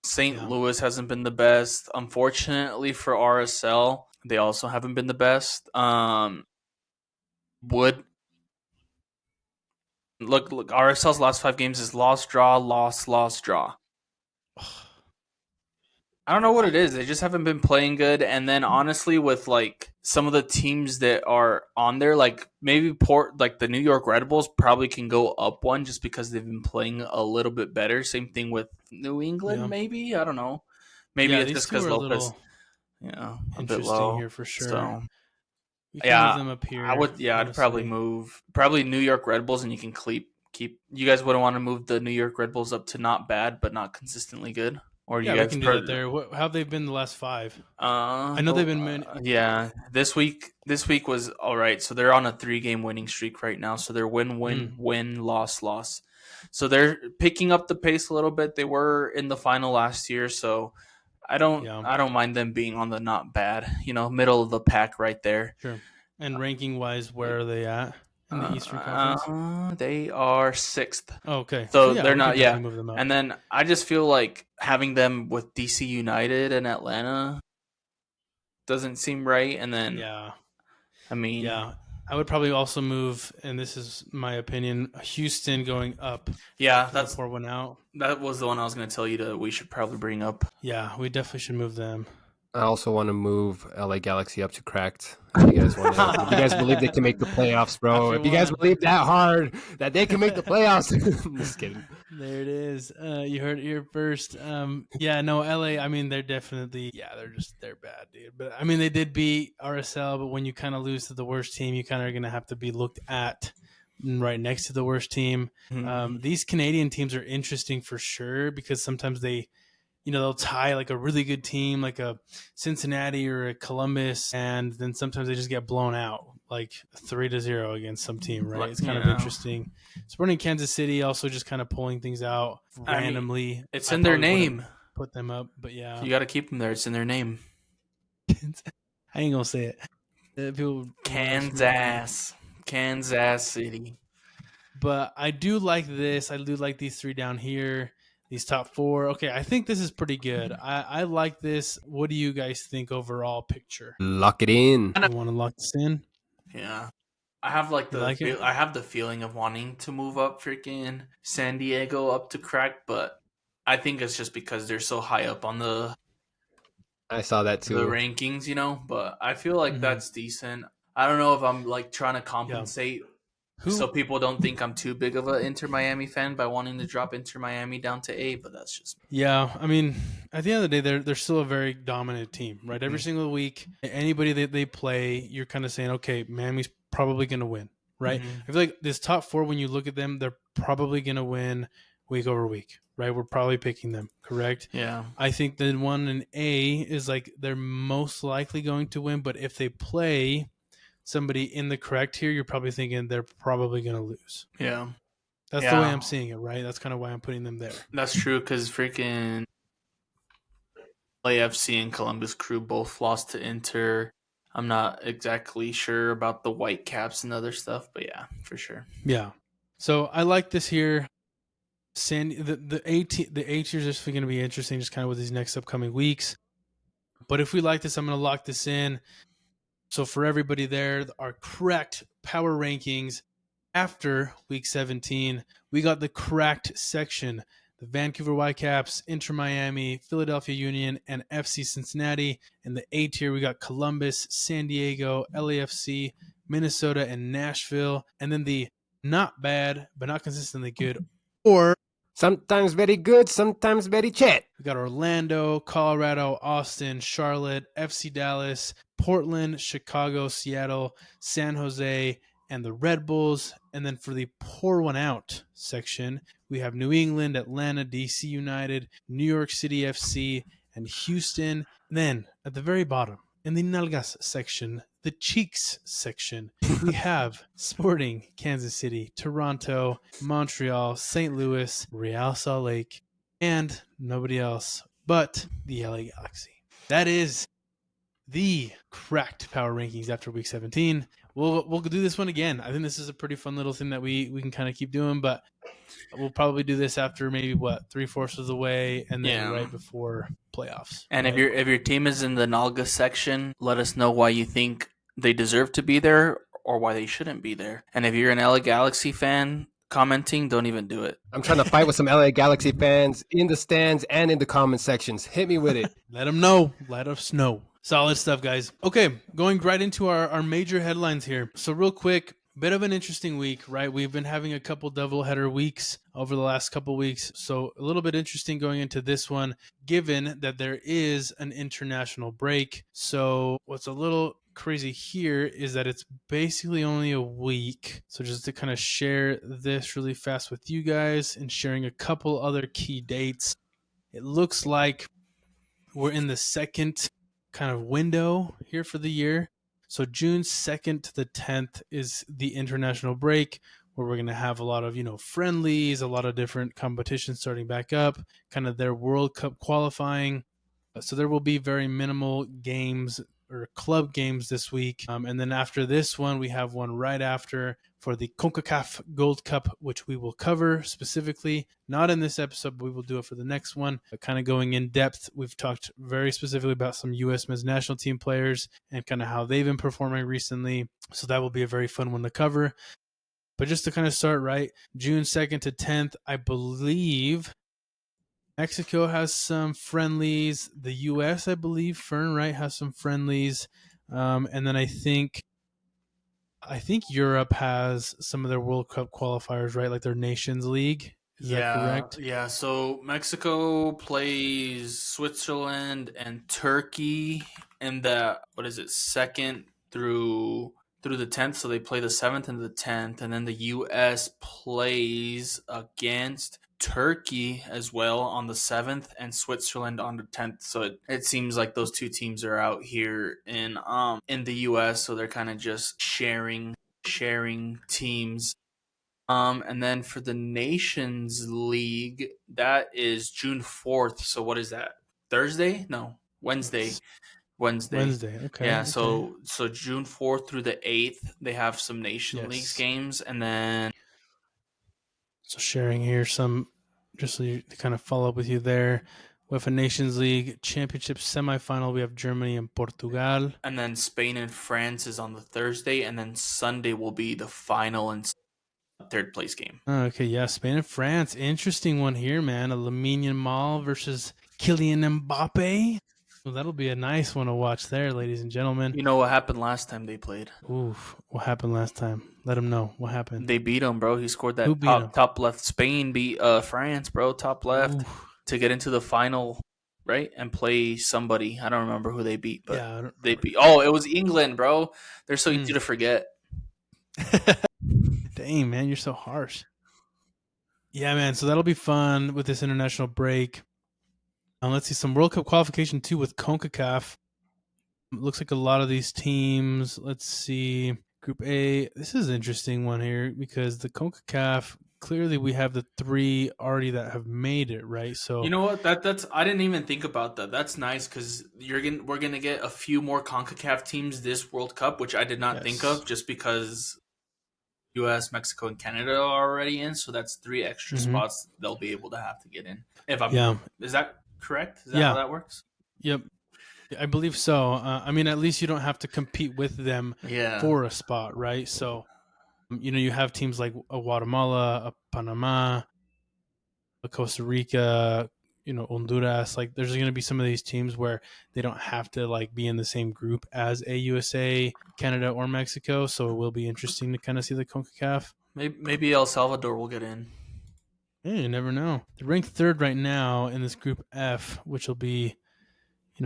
St. Louis hasn't been the best. Unfortunately for RSL, they also haven't been the best. Look, RSL's last 5 games is loss, draw, loss, draw. I don't know what it is. They just haven't been playing good. And then honestly, with like some of the teams that are on there, like maybe the New York Red Bulls probably can go up one just because they've been playing a little bit better. Same thing with New England, maybe. I don't know. Maybe it's just because Lopez, a bit low here for sure. So, we can move them up here. I'd probably move New York Red Bulls, and you can keep. You guys wouldn't want to move the New York Red Bulls up to not bad, but not consistently good. Or you guys we can do that there. How have they been the last 5? I know they've been. This week was all right. So they're on a 3-game winning streak right now. So they're win, loss. So they're picking up the pace a little bit. They were in the final last year, so I don't mind them being on the not bad, middle of the pack right there. Sure. And ranking wise, where are they at in the Eastern Conference? They are 6th. Oh, okay. So they're not. Yeah. Move them up. And then I just feel like having them with DC United and Atlanta doesn't seem right. And then I would probably also move, and this is my opinion, Houston going up. Yeah, that's pour one out. That was the one I was going to tell you we should probably bring up. Yeah, we definitely should move them. I also want to move LA Galaxy up to cracked. If you guys believe they can make the playoffs, bro. If you guys believe that hard that they can make the playoffs. I'm just kidding. There it is. You heard it here first. LA, they're definitely, they're bad, dude. But they did beat RSL, but when you kind of lose to the worst team, you kind of are going to have to be looked at right next to the worst team. Mhm. These Canadian teams are interesting for sure because sometimes they'll tie like a really good team like a Cincinnati or a Columbus, and then sometimes they just get blown out like 3-0 against some team, right? It's kind of Yeah. interesting. Sporting Kansas City also just kind of pulling things out I mean, randomly. it's I in their probably wouldn't name. put them up, but yeah. You got to keep them there. It's in their name. I ain't gonna say it. People Kansas City. But I do like this. I do like these three down here, these top four. Okay, I think this is pretty good. I like this. What do you guys think overall picture? Lock it in. You want to lock this in? Yeah. I have like You like it? I have the feeling of wanting to move up freaking San Diego up to crack, but I think it's just because they're so high up on I saw that the too. rankings, but I feel like Mhm. that's decent. I don't know if I'm like trying to Yeah. compensate Who? so people don't think I'm too big of an Inter Miami fan by wanting to drop Inter Miami down to A, but that's just Yeah, I mean, at the end of the day, they're still a very dominant team, right? Every Mhm. single week, anybody that they play, you're kind of saying, okay, Miami's probably going to win, right? Mhm. I feel like this top four, when you look at them, they're probably going to win week over week, right? We're probably picking them, correct? Yeah. I think the one in A is like they're most likely going to win, but if they play somebody in the correct tier, you're probably thinking they're probably going to lose. Yeah. That's the way I'm seeing it, right? That's kind of why I'm putting them there. That's true because freaking LAFC and Columbus Crew both lost to Inter. I'm not exactly sure about the Whitecaps and other stuff, but yeah, for sure. Yeah. So I like this here. The A tier is just going to be interesting, just kind of with these next upcoming weeks. But if we like this, I'm going to lock this in. So for everybody there, our correct power rankings after week 17, we got the correct section. The Vancouver Whitecaps, Inter Miami, Philadelphia Union, and FC Cincinnati. In the A tier, we got Columbus, San Diego, LAFC, Minnesota, and Nashville. And then the not bad, but not consistently good, or Sometimes very good, sometimes very chat. we got Orlando, Colorado, Austin, Charlotte, FC Dallas, Portland, Chicago, Seattle, San Jose, and the Red Bulls. And then for the pour one out section, we have New England, Atlanta, DC United, New York City FC, and Houston. And then at the very bottom, in the Nalgas section, the cheeks section, we have Sporting Kansas City, Toronto, Montreal, St. Louis, Real Salt Lake, and nobody else but the LA Galaxy. That is the cracked power rankings after week 17. We'll do this one again. I think this is a pretty fun little thing that we can kind of keep doing, but we'll probably do this after maybe 3/4 of the way, and then right before playoffs. And right? if your team is in the Nalga section, let us know why you think they deserve to be there or why they shouldn't be there. And if you're an LA Galaxy fan commenting, don't even do it. I'm trying to fight with some LA Galaxy fans in the stands and in the comment sections. Hit me with it. Let them know. Let us know. Solid stuff, guys. Okay, going right into our major headlines here. So real quick, bit of an interesting week, right? We've been having a couple doubleheader weeks over the last couple weeks. So a little bit interesting going into this one, given that there is an international break. So what's a little crazy here is that it's basically only a week. So just to kind of share this really fast with you guys and sharing a couple other key dates, it looks like we're in the second kind of window here for the year. So June 2nd to the 10th is the international break, where we're going to have a lot of, friendlies, a lot of different competitions starting back up, kind of their World Cup qualifying. So there will be very minimal games or club games this week. And then after this one, we have one right after for the Concacaf Gold Cup, which we will cover specifically, not in this episode, but we will do it for the next one. But kind of going in depth, we've talked very specifically about some U.S. men's national team players and kind of how they've been performing recently. So that will be a very fun one to cover. But just to kind of start right, June 2nd to 10th, I believe Mexico has some friendlies. The U.S., I believe, Fern, right, has some friendlies. And then I think Europe has some of their World Cup qualifiers, right, like their Nations League. Is that correct? Yeah, so Mexico plays Switzerland and Turkey in the, 2nd through through the 10th. So they play the 7th and the 10th. And then the U.S. plays against Turkey as well on the 7th and Switzerland on the 10th. So it seems like those two teams are out here in the US, so they're kind of just sharing teams. And then for the Nations League, that is June 4th. So what is that? Thursday? No, Wednesday. Wednesday. Okay. Yeah, okay. so June 4th through the 8th, they have some Nation League games, and then So sharing here some, just so you, to kind of follow up with you there. With a Nations League Championship semifinal, we have Germany and Portugal. And then Spain and France is on the Thursday, and then Sunday will be the final and third place game. Okay, yeah, Spain and France. Interesting one here, man. A Lamine Yamal versus Kylian Mbappe. Well, that'll be a nice one to watch there, ladies and gentlemen. You know what happened last time they played? Oof, what happened last time? Let them know what happened. They beat them, bro. He scored that Who beat him? top left. Spain beat France, bro. Top left to get into the final, right? And play somebody. I don't remember who they beat, but Yeah, they beat. Oh, it was England, bro. They're so easy to forget. Dang, man, you're so harsh. Yeah, man. So that'll be fun with this international break. Let's see some World Cup qualification too with Concacaf. Looks like a lot of these teams. Let's see. Group A. This is an interesting one here because the Concacaf, clearly we have the 3 already that have made it, right? So you know what? That's I didn't even think about that. That's nice because we're gonna get a few more CONCACAF teams this World Cup, which I did not think of, just because U.S., Mexico, and Canada are already in. So that's 3 extra spots they'll be able to have to get in. Is that correct? Is that how that works? Yep. I believe so. I mean, at least you don't have to compete with them for a spot, right? So, you have teams like a Guatemala, a Panama, a Costa Rica, Honduras. Like, there's going to be some of these teams where they don't have to like be in the same group as a USA, Canada, or Mexico. So it will be interesting to kind of see the CONCACAF. Maybe El Salvador will get in. Hey, you never know. They're ranked 3rd right now in this Group F, which will be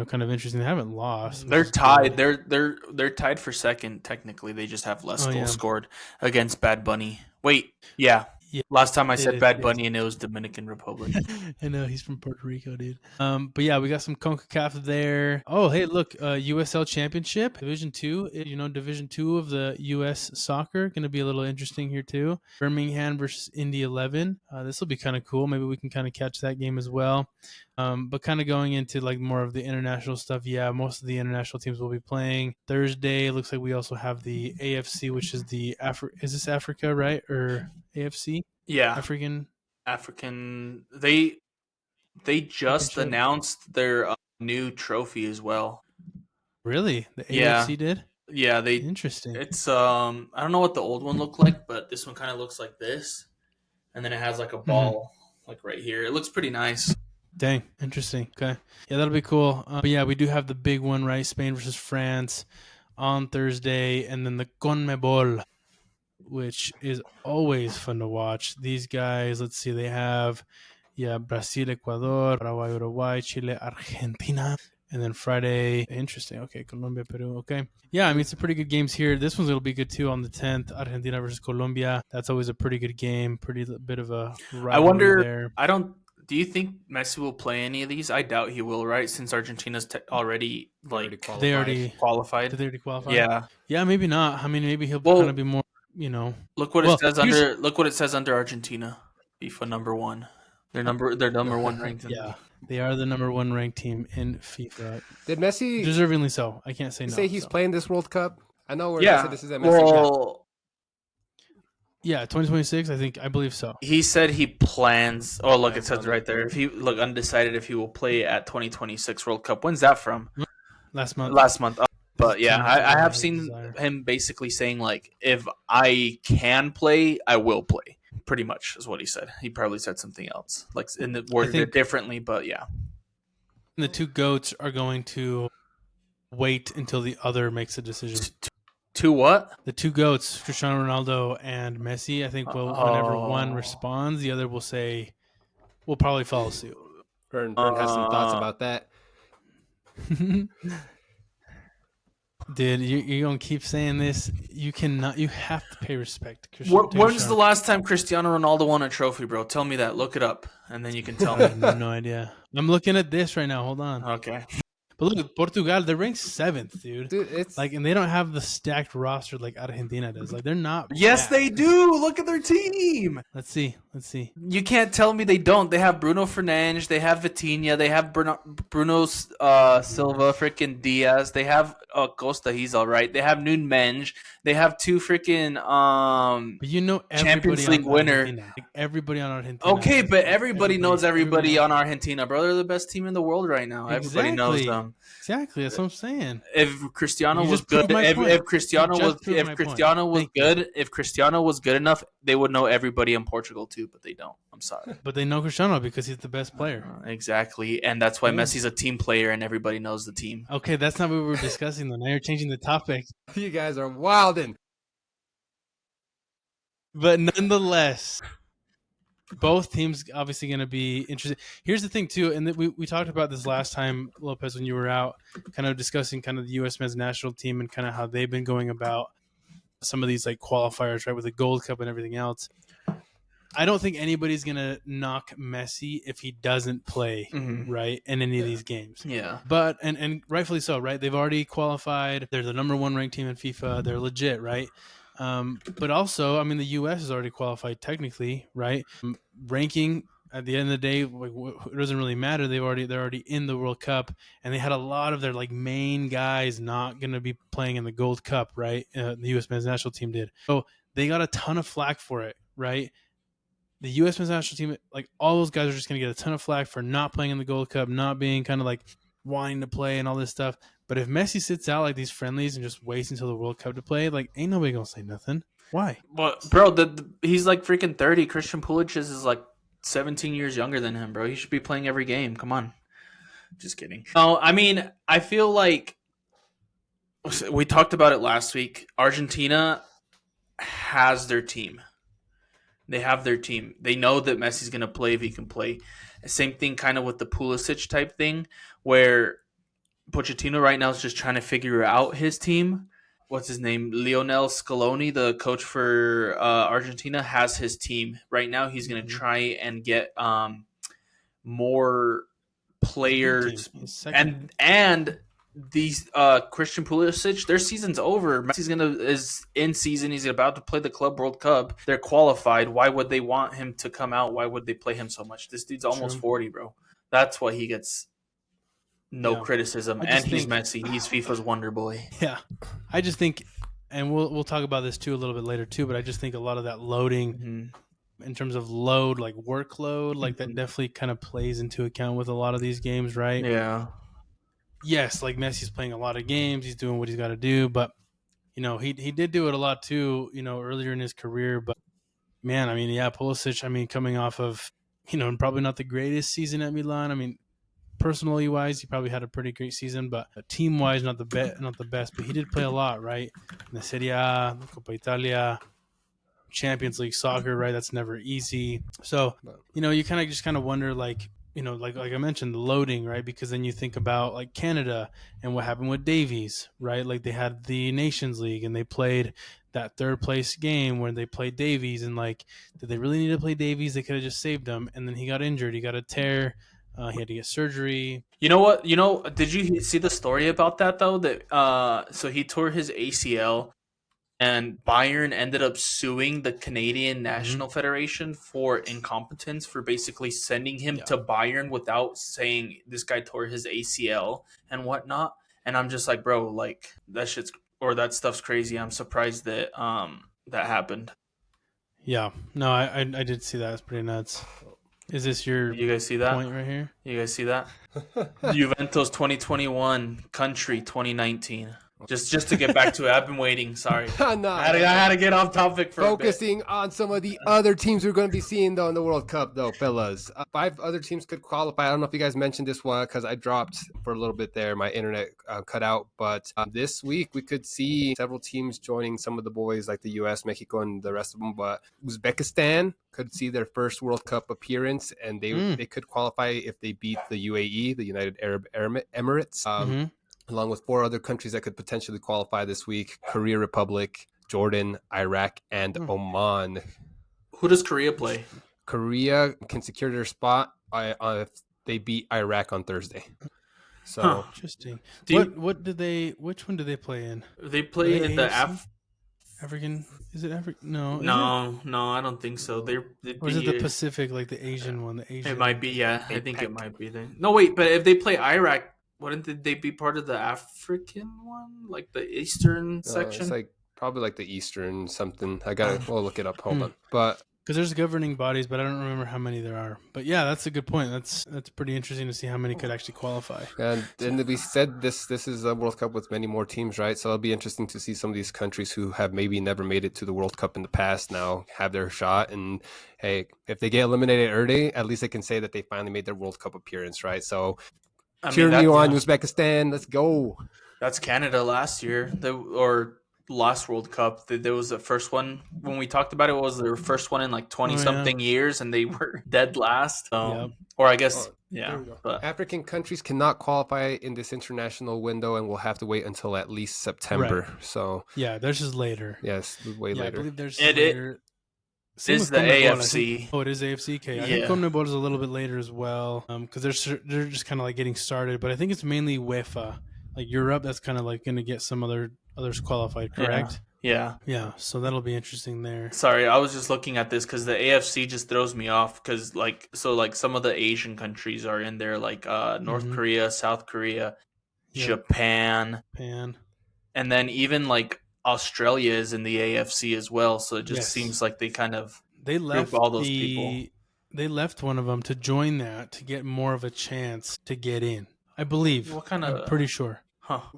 kind of interesting. They haven't lost. They're tied. They're tied for 2nd. Technically, they just have less goals scored against Bad Bunny. Wait, yeah. Last time I said Bad Bunny, and it was Dominican Republic. I know he's from Puerto Rico, dude. But yeah, we got some CONCACAF there. Oh, hey, look, USL Championship, Division 2. Division 2 of the U.S. soccer, going to be a little interesting here too. Birmingham versus Indy 11. This will be kind of cool. Maybe we can kind of catch that game as well. But kind of going into like more of the international stuff. Yeah, most of the international teams will be playing Thursday. Looks like we also have the AFC, which is the is this Africa, right? Or AFC? Yeah. African. They just announced their new trophy as well. Really? The AFC did? Yeah, interesting. It's I don't know what the old one looked like, but this one kind of looks like this. And then it has like a ball like right here. It looks pretty nice. Dang, interesting. Okay. Yeah, that'll be cool. But yeah, we do have the big one, right? Spain versus France on Thursday, and then the CONMEBOL, which is always fun to watch. These guys, let's see, they have Brazil, Ecuador, Paraguay, Uruguay, Chile, Argentina. And then Friday, interesting. Okay, Colombia, Peru. Okay. Yeah, I mean, it's a pretty good games here. This one's going to be good too on the 10th. Argentina versus Colombia. That's always a pretty good game. Pretty bit of a rivalry I wonder, there. Do you think Messi will play any of these? I doubt he will, right? Since Argentina's already qualified. Did they already qualify? Yeah. Yeah, maybe not. I mean, maybe he'll kind of be more, Look what it says under Argentina. FIFA number 1. They're number 1 ranked. Yeah, they are the number 1 ranked team in FIFA. Did Messi deservingly so? I can't say no. Say he's playing this World Cup. I know where this is at Messi. Well, yeah, 2026. I believe so. He said he plans. Oh, look, it says right there. If he undecided if he will play at 2026 World Cup. When's that from? Last month. But yeah, I have seen him basically saying like, if I can play, I will play. Pretty much is what he said. He probably said something else, like in the worded it differently, but yeah. The 2 GOATs are going to wait until the other makes a decision. To what? The 2 GOATs, Cristiano Ronaldo and Messi. I think whenever one responds, the other will probably follow suit. Fern has some thoughts about that. Dude, you're going to keep saying this. You cannot. You have to pay respect to Cristiano. When's the last time Cristiano Ronaldo won a trophy, bro? Tell me that. Look it up, and then you can tell I me. have no idea. I'm looking at this right now. Hold on. Okay. But look, Portugal, they're ranked 7th, dude. Dude, it's like, and they don't have the stacked roster like Argentina does. Like, they're not. Yes, bad. they do. Look at their team. Let's see. You can't tell me they don't. They have Bruno Fernandes. They have Vitinha. They have Bruno Silva, freaking Diaz. They have Costa. He's all right. They have Nunes Menge. They have 2 freaking But you know, Champions League winner. Like, everybody on Argentina. Okay, but everybody knows everybody on Argentina, bro. They're the best team in the world right now. Everybody knows them. Exactly, that's what I'm saying. If Cristiano You was just proved good, my point. if Cristiano You was just proved my point. if Cristiano was good enough, they would know everybody in Portugal too. But they don't. I'm sorry. But they know Cristiano because he's the best player. Exactly, and that's why Yeah. Messi's a team player, and everybody knows the team. Okay, that's not what we were discussing though. Now you're changing the topic. you guys are wildin'. But nonetheless, both teams obviously going to be interested. Here's the thing too, and we talked about this last time, Lopez, when you were out, kind of discussing kind of the U.S. men's national team and kind of how they've been going about some of these like qualifiers, right, with the Gold Cup and everything else. I don't think anybody's going to knock Messi if he doesn't play, right, in any of these games. Yeah. But, and rightfully so, right? They've already qualified. They're the number 1 ranked team in FIFA. They're legit, right? But also, I mean, the U.S. has already qualified technically, right? Ranking at the end of the day, like, it doesn't really matter. They're already in the World Cup, and they had a lot of their like main guys not going to be playing in the Gold Cup, right? The U.S. men's national team did, so they got a ton of flack for it, right? The U.S. men's national team, like all those guys, are just going to get a ton of flack for not playing in the Gold Cup, not being kind of like wanting to play and all this stuff. But if Messi sits out like these friendlies and just waits until the World Cup to play, like ain't nobody gonna say nothing. Why? But bro, he's like freaking 30. Christian Pulisic is like 17 years younger than him, bro. He should be playing every game. Come on. Just kidding. No, I mean, I feel like we talked about it last week. Argentina has their team. They have their team. They know that Messi's going to play if he can play. Same thing kind of with the Pulisic type thing, where Pochettino right now is just trying to figure out his team. What's his name? Lionel Scaloni, the coach for Argentina, has his team. Right now he's going to try and get more players. And these Christian Pulisic, their season's over. Messi's is in season. He's about to play the Club World Cup. They're qualified. Why would they want him to come out? Why would they play him so much? This dude's almost 40, bro. That's why he gets no criticism. And he's Messi. He's FIFA's wonder boy. Yeah, I just think, and we'll talk about this too a little bit later too. But I just think a lot of that loading, in terms of load, like workload, like that definitely kind of plays into account with a lot of these games, right? Yeah. Yes, like Messi's playing a lot of games. He's doing what he's got to do, but you know he did do it a lot too. You know, earlier in his career. But man, I mean, yeah, Pulisic. I mean, coming off of probably not the greatest season at Milan. I mean, personally wise, he probably had a pretty great season, but team wise, not the best. But he did play a lot, right? In the Serie A, Coppa Italia, Champions League soccer, right? That's never easy. So you kind of wonder, like, like I mentioned, the loading, right? Because then you think about like Canada and what happened with Davies, right? Like they had the Nations League and they played that third place game where they played Davies, and like, did they really need to play Davies? They could have just saved him, and then he got injured. He got a tear. He had to get surgery. You know what? Did you see the story about that though? That so he tore his ACL. And Bayern ended up suing the Canadian National Federation for incompetence, for basically sending him to Bayern without saying this guy tore his ACL and whatnot. And I'm just like, bro, like that stuff's crazy. I'm surprised that that happened. Yeah, no, I did see that. It's pretty nuts. Is this you guys see that point right here? You guys see that? Juventus 2021, country 2019. Just to get back to it, I've been waiting. Sorry, I had to get off topic for focusing on some of the other teams we're going to be seeing though in the World Cup, though, fellas. 5 other teams could qualify. I don't know if you guys mentioned this one because I dropped for a little bit there. My internet cut out, but this week we could see several teams joining some of the boys like the U.S., Mexico, and the rest of them. But Uzbekistan could see their first World Cup appearance, and they could qualify if they beat the UAE, the United Arab Emirates. along with 4 other countries that could potentially qualify this week: Korea Republic, Jordan, Iraq, and Oman. Who does Korea play? Korea can secure their spot if they beat Iraq on Thursday. So interesting. Which one did they play in? They play in the African. Is it African? No. No, I don't think so. Or is it the Pacific, like the Asian one? The Asian. It might be, yeah. I think it might be then. No, wait, but if they play Iraq, wouldn't they be part of the African one, like the Eastern section? It's like probably like the Eastern something. We'll look it up. Hold on, but. Because there's governing bodies, but I don't remember how many there are. But yeah, that's a good point. That's pretty interesting to see how many could actually qualify. And we said this is a World Cup with many more teams, right? So it'll be interesting to see some of these countries who have maybe never made it to the World Cup in the past now have their shot. And hey, if they get eliminated early, at least they can say that they finally made their World Cup appearance, right? So cheering you on, Uzbekistan. Let's go. That's Canada last year, last World Cup. There was the first one when we talked about it was their first one in like 20 something years, and they were dead last. Or I guess but African countries cannot qualify in this international window, and we'll have to wait until at least September. Right. So theirs is later. Yes, way later. I believe there's later. It is the AFC. It is AFC. Okay, I think CONMEBOL is a little bit later as well, because they're just kind of like getting started. But I think it's mainly UEFA, like Europe. That's kind of like going to get some others qualified, correct? Yeah. So that'll be interesting there. Sorry, I was just looking at this because the AFC just throws me off because some of the Asian countries are in there, like North Korea, South Korea, Japan, and then even like Australia is in the AFC as well. So it just seems like they left all those people. They left one of them to join that to get more of a chance to get in. I believe. I'm pretty sure.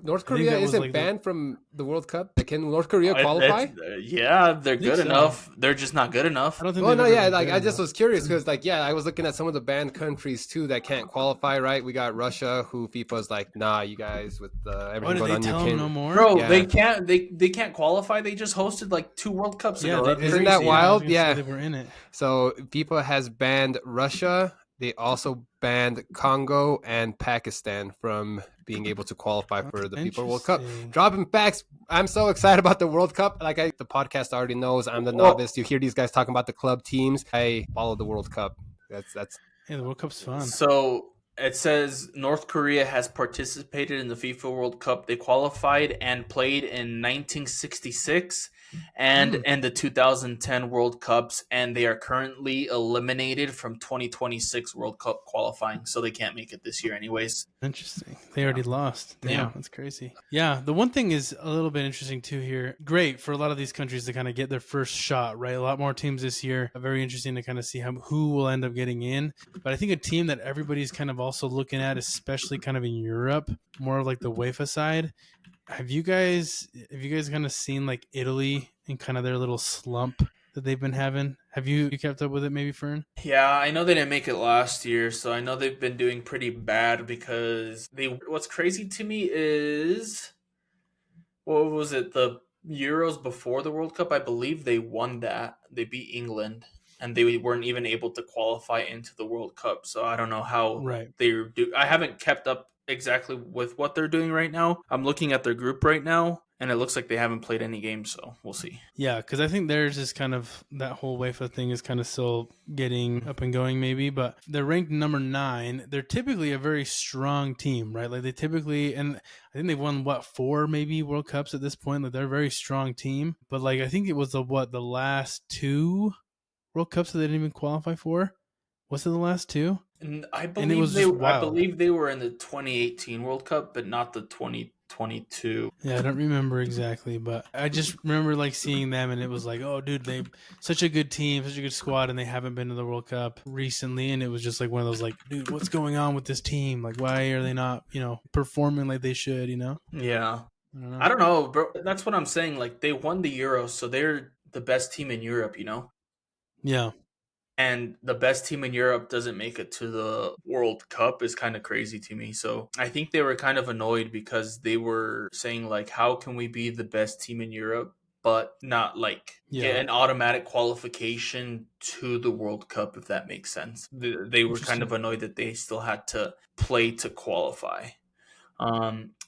North Korea isn't banned from the World Cup. Can North Korea qualify? They're good enough. They're just not good enough. I don't think. I just was curious because, I was looking at some of the banned countries too that can't qualify. Right, we got Russia, who FIFA's like, nah, you guys with everything going on, you can't. No more, bro. Yeah. They can't. They can't qualify. They just hosted like 2 World Cups ago. Isn't that wild? Yeah, they were in it. So FIFA has banned Russia. They also banned Congo and Pakistan from being able to qualify for the FIFA World Cup. Dropping facts. I'm so excited about the World Cup. The podcast already knows I'm the novice. You hear these guys talking about the club teams. I follow the World Cup. That's. Yeah, the World Cup's fun. So it says North Korea has participated in the FIFA World Cup. They qualified and played in 1966 and in the 2010 World Cups, and they are currently eliminated from 2026 World Cup qualifying, so they can't make it this year anyways. Interesting. They already lost. Damn, that's crazy. Yeah, the one thing is a little bit interesting too here. Great for a lot of these countries to kind of get their first shot, right? A lot more teams this year. Very interesting to kind of see who will end up getting in. But I think a team that everybody's kind of also looking at, especially kind of in Europe, more of like the UEFA side. Have you guys kind of seen like Italy and kind of their little slump that they've been having? Have you kept up with it maybe, Fern? Yeah, I know they didn't make it last year, so I know they've been doing pretty bad because what's crazy to me is, what was it, the Euros before the World Cup? I believe they won that. They beat England, and they weren't even able to qualify into the World Cup. So I don't know how they do. I haven't kept up exactly with what they're doing right now. I'm looking at their group right now, and it looks like they haven't played any games, so we'll see. Yeah, because I think theirs is kind of, that whole UEFA thing is kind of still getting up and going maybe, but they're ranked number 9. They're typically a very strong team, right? Like they typically, and I think they've won, 4 maybe World Cups at this point. Like they're a very strong team, but like I think it was the last 2 World Cups that they didn't even qualify for? Was it the last 2? And I believe they were in the 2018 World Cup, but not the 2022. Yeah, I don't remember exactly, but I just remember like seeing them, and it was like, oh, dude, they such a good team, such a good squad, and they haven't been to the World Cup recently, and it was just like one of those like, dude, what's going on with this team? Like, why are they not, performing like they should? Yeah, I don't know, bro. That's what I'm saying. Like they won the Euros, so they're the best team in Europe. Yeah. And the best team in Europe doesn't make it to the World Cup is kind of crazy to me. So I think they were kind of annoyed because they were saying, like, how can we be the best team in Europe, but not, like, get an automatic qualification to the World Cup, if that makes sense. They were kind of annoyed that they still had to play to qualify.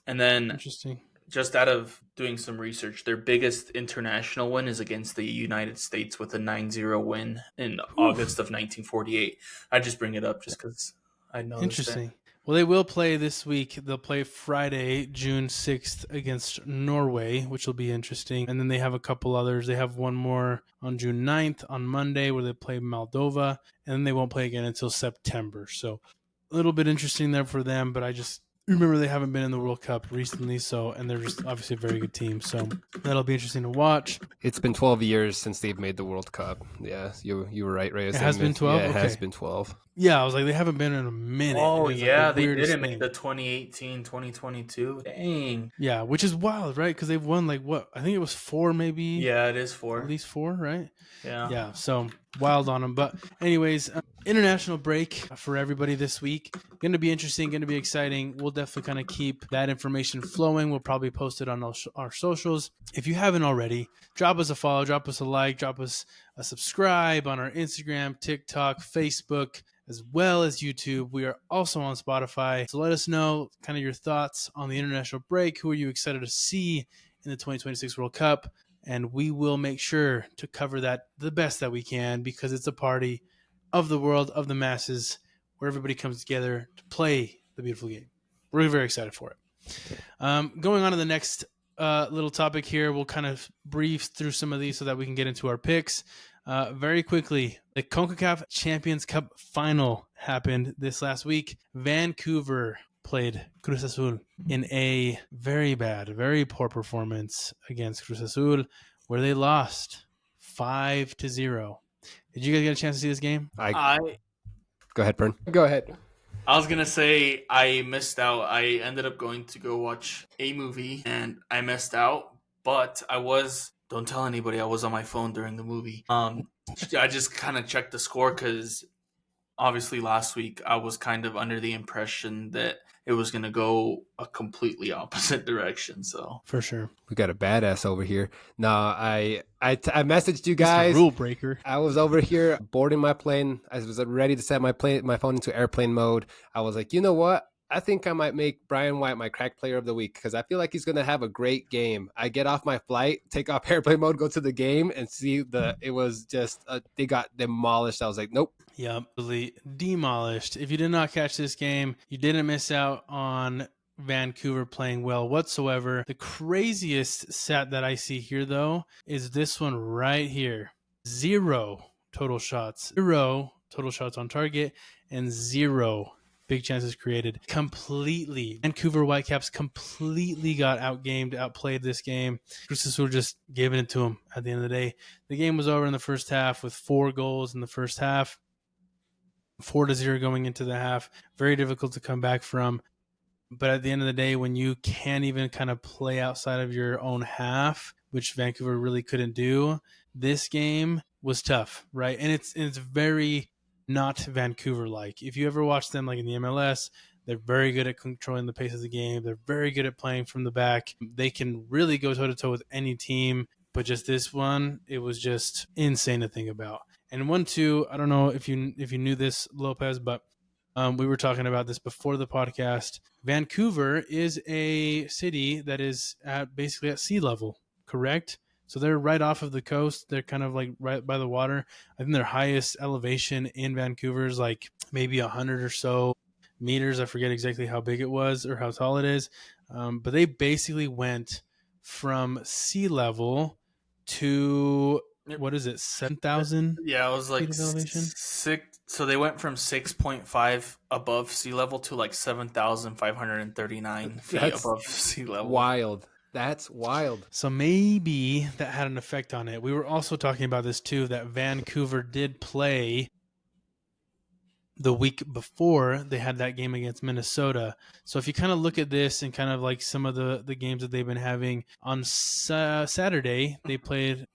And then Interesting. just out of doing some research, their biggest international win is against the United States with a 9-0 win in August of 1948. I just bring it up just because I noticed Interesting. it. Well, they will play this week. They'll play Friday, June 6th against Norway, which will be interesting. And then they have a couple others. They have one more on June 9th on Monday where they play Moldova, and then they won't play again until September. So a little bit interesting there for them, but I just remember they haven't been in the World Cup recently, and they're just obviously a very good team. So that'll be interesting to watch. It's been 12 years since they've made the World Cup. Yeah, you were right, Reyes. It has been 12? Yeah, it Okay. has been 12. Yeah, I was like, they haven't been in a minute. Oh, It is yeah, like the they weirdest didn't make thing. the 2018, 2022. Dang. Yeah, which is wild, right? Because they've won like what? I think it was 4, maybe. Yeah, it is At 4. least 4, right? Yeah. Yeah, so wild on them. But anyways, international break for everybody this week. Going to be interesting, going to be exciting. We'll definitely kind of keep that information flowing. We'll probably post it on our socials. If you haven't already, drop us a follow, drop us a like, drop us a subscribe on our Instagram, TikTok, Facebook, as well as YouTube. We are also on Spotify. So let us know kind of your thoughts on the international break. Who are you excited to see in the 2026 World Cup? And we will make sure to cover that the best that we can because it's a party of the world, of the masses, where everybody comes together to play the beautiful game. We're very excited for it. Going on to the next little topic here, we'll kind of brief through some of these so that we can get into our picks. Very quickly, the Concacaf Champions Cup Final happened this last week. Vancouver played Cruz Azul in a very bad, very poor performance against Cruz Azul, where they lost 5-0. Did you guys get a chance to see this game? Go ahead, Fern. Go ahead. I was gonna say I missed out. I ended up going to go watch a movie and I missed out, but don't tell anybody, I was on my phone during the movie. I just kind of checked the score because obviously last week I was kind of under the impression that it was going to go a completely opposite direction. So for sure, we got a badass over here. No, I messaged you guys. Rule breaker. I was over here boarding my plane. I was ready to set my phone into airplane mode. I was like, you know what? I think I might make Brian White my crack player of the week because I feel like he's going to have a great game. I get off my flight, take off airplane mode, go to the game, and see it was just, they got demolished. I was like, nope. Yeah, absolutely demolished. If you did not catch this game, you didn't miss out on Vancouver playing well whatsoever. The craziest stat that I see here, though, is this one right here. 0 total shots. 0 total shots on target and 0 big chances created. Completely. Vancouver Whitecaps completely got outgamed, outplayed this game. Cruz Azul just giving it to them at the end of the day. The game was over in the first half with 4 goals in the first half. 4-0 going into the half. Very difficult to come back from. But at the end of the day, when you can't even kind of play outside of your own half, which Vancouver really couldn't do, this game was tough, right? And it's very not Vancouver-like. If you ever watch them like in the MLS, they're very good at controlling the pace of the game. They're very good at playing from the back. They can really go toe-to-toe with any team. But just this one, it was just insane to think about. And 1-2, I don't know if you knew this, Lopez, but we were talking about this before the podcast. Vancouver is a city that is basically at sea level, correct? So they're right off of the coast. They're kind of like right by the water. I think their highest elevation in Vancouver is like maybe 100 or so meters. I forget exactly how big it was or how tall it is. But they basically went from sea level to, what is it, 7,000? Yeah, it was like feet of elevation? 6. So they went from 6.5 above sea level to like 7,539 feet above sea level. Wild. That's wild. So maybe that had an effect on it. We were also talking about this too, that Vancouver did play the week before they had that game against Minnesota. So if you kind of look at this and kind of like some of the games that they've been having, on Saturday, they played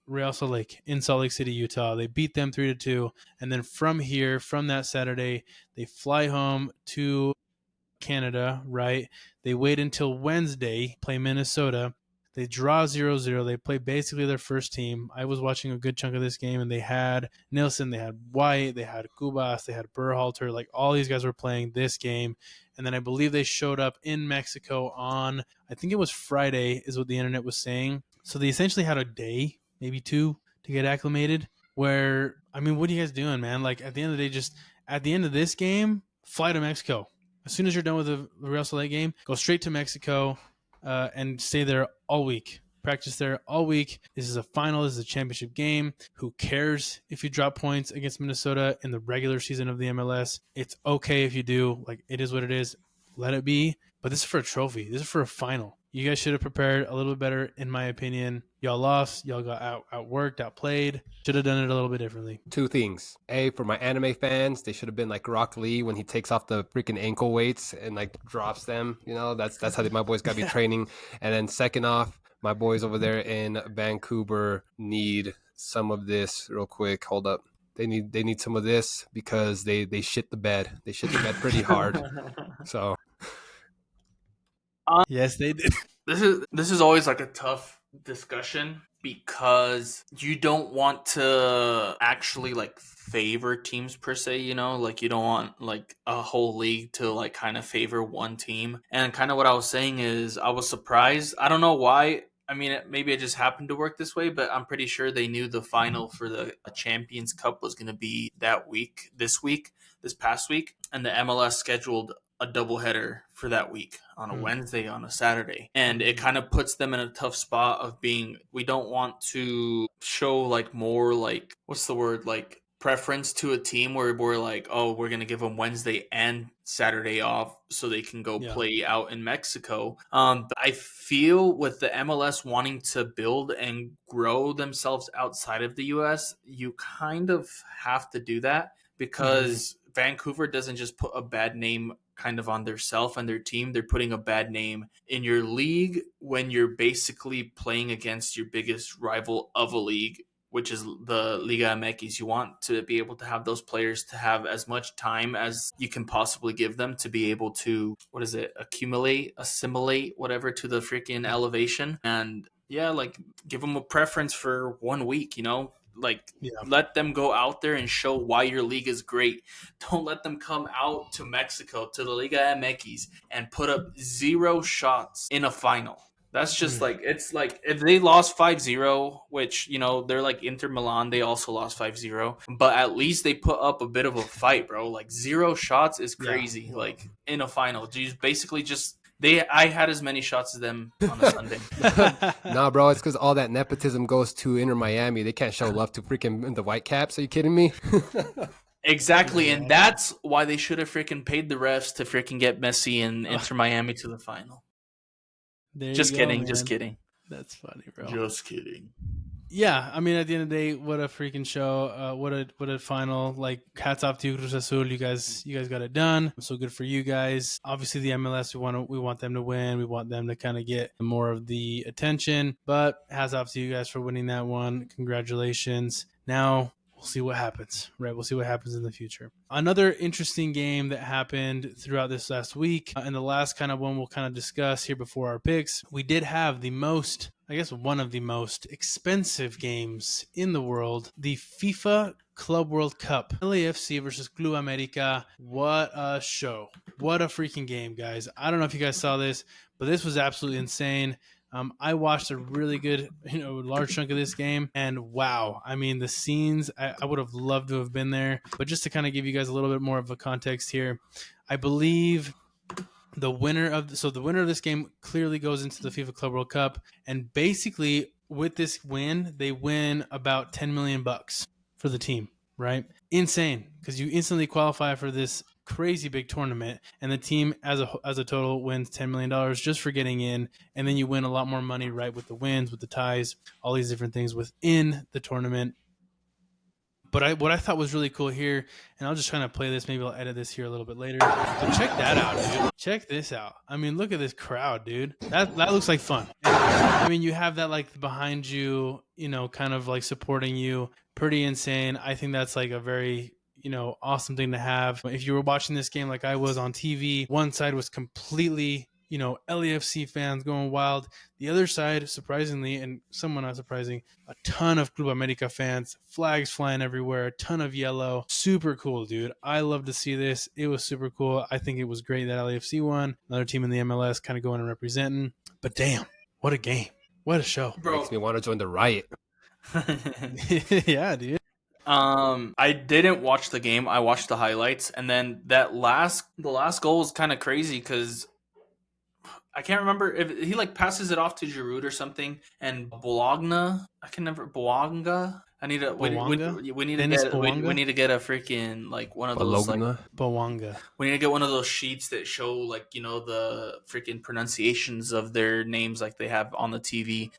Real Salt Lake in Salt Lake City, Utah. They beat them 3-2. And then from that Saturday, they fly home to Canada, right? They wait until Wednesday, play Minnesota. They draw 0-0. They play basically their first team. I was watching a good chunk of this game, and they had Nilsson, they had White, they had Kubas, they had Berhalter. Like, all these guys were playing this game, And then I believe they showed up in Mexico on, I think it was Friday is what the internet was saying. So they essentially had a day, maybe 2, to get acclimated. Where, I mean, what are you guys doing, man? Like, at the end of the day, just at the end of this game, fly to Mexico. As soon as you're done with the Real Soleil game, go straight to Mexico and stay there all week. Practice there all week. This is a final. This is a championship game. Who cares if you drop points against Minnesota in the regular season of the MLS? It's okay if you do. Like, it is what it is. Let it be. But this is for a trophy. This is for a final. You guys should have prepared a little bit better, in my opinion. Y'all lost. Y'all got outworked, outplayed. Should have done it a little bit differently. 2 things. A, for my anime fans, they should have been like Rock Lee when he takes off the freaking ankle weights and like drops them. You know, that's how my boys got to be training. And then second off, my boys over there in Vancouver need some of this real quick. Hold up. They need some of this because they shit the bed. They shit the bed pretty hard. So yes, they did. This is always like a tough discussion because you don't want to actually like favor teams per se, you know, like you don't want like a whole league to like kind of favor one team. And kind of what I was saying is I was surprised. I don't know why. I mean, maybe it just happened to work this way, but I'm pretty sure they knew the final for the Champions Cup was going to be this past week, and the MLS scheduled a doubleheader for that week on a Wednesday, on a Saturday. And it kind of puts them in a tough spot of being, we don't want to show like more like, what's the word? Like preference to a team where we're like, oh, we're going to give them Wednesday and Saturday off so they can go play out in Mexico. But I feel with the MLS wanting to build and grow themselves outside of the US, you kind of have to do that because Vancouver doesn't just put a bad name kind of on their self and their team. They're putting a bad name in your league when you're basically playing against your biggest rival of a league, which is the Liga MX. You want to be able to have those players to have as much time as you can possibly give them to be able to, assimilate, whatever, to the freaking elevation. And yeah, like give them a preference for 1 week, you know? Like, let them go out there and show why your league is great. Don't let them come out to Mexico, to the Liga MX, and put up 0 shots in a final. That's just like, it's like if they lost 5-0, which, you know, they're like Inter Milan, they also lost 5-0, but at least they put up a bit of a fight, bro. Like 0 shots is crazy. Like in a final, you basically just, I had as many shots as them on a Sunday. Nah, bro, it's because all that nepotism goes to Inter Miami. They can't show love to freaking the Whitecaps. Are you kidding me? Exactly, and that's why they should have freaking paid the refs to freaking get Messi and Inter Miami to the final. Just kidding. That's funny, bro. Just kidding. Yeah, I mean, at the end of the day, what a freaking show! What a final! Like, hats off to you, Cruz Azul. You guys got it done. So good for you guys. Obviously, the MLS, we want them to win. We want them to kind of get more of the attention. But hats off to you guys for winning that one. Congratulations. Now we'll see what happens, right? We'll see what happens in the future. Another interesting game that happened throughout this last week, and the last kind of one we'll kind of discuss here before our picks. We did have one of the most expensive games in the world, the FIFA Club World Cup. LAFC versus Club America. What a show. What a freaking game, guys. I don't know if you guys saw this, but this was absolutely insane. I watched a really good, large chunk of this game, and wow, I mean, the scenes, I would have loved to have been there. But just to kind of give you guys a little bit more of a context here, I believe the winner of this game clearly goes into the FIFA Club World Cup, and basically with this win, they win about $10 million for the team, right? Insane, because you instantly qualify for this crazy big tournament, and the team as a total wins $10 million just for getting in, and then you win a lot more money, right, with the wins, with the ties, all these different things within the tournament. But what I thought was really cool here, and I'll just try to play this, maybe I'll edit this here a little bit later. But check that out, dude. Check this out. I mean, look at this crowd, dude. That looks like fun. I mean, you have that like behind you, kind of like supporting you. Pretty insane. I think that's like a very awesome thing to have. If you were watching this game like I was on TV, one side was completely LAFC fans going wild. The other side, surprisingly, and somewhat not surprising, a ton of Club America fans, flags flying everywhere, a ton of yellow. Super cool, dude. I love to see this. It was super cool. I think it was great that LAFC won. Another team in the MLS kind of going and representing. But damn, what a game. What a show. Bro. Makes me want to join the riot. Yeah, dude. I didn't watch the game. I watched the highlights, and then the last goal was kind of crazy because I can't remember if he passes it off to Giroud or something, and Bologna. Bologna. I need to we need to get a freaking one of those Bologna. We need to get one of those sheets that show the freaking pronunciations of their names like they have on the TV.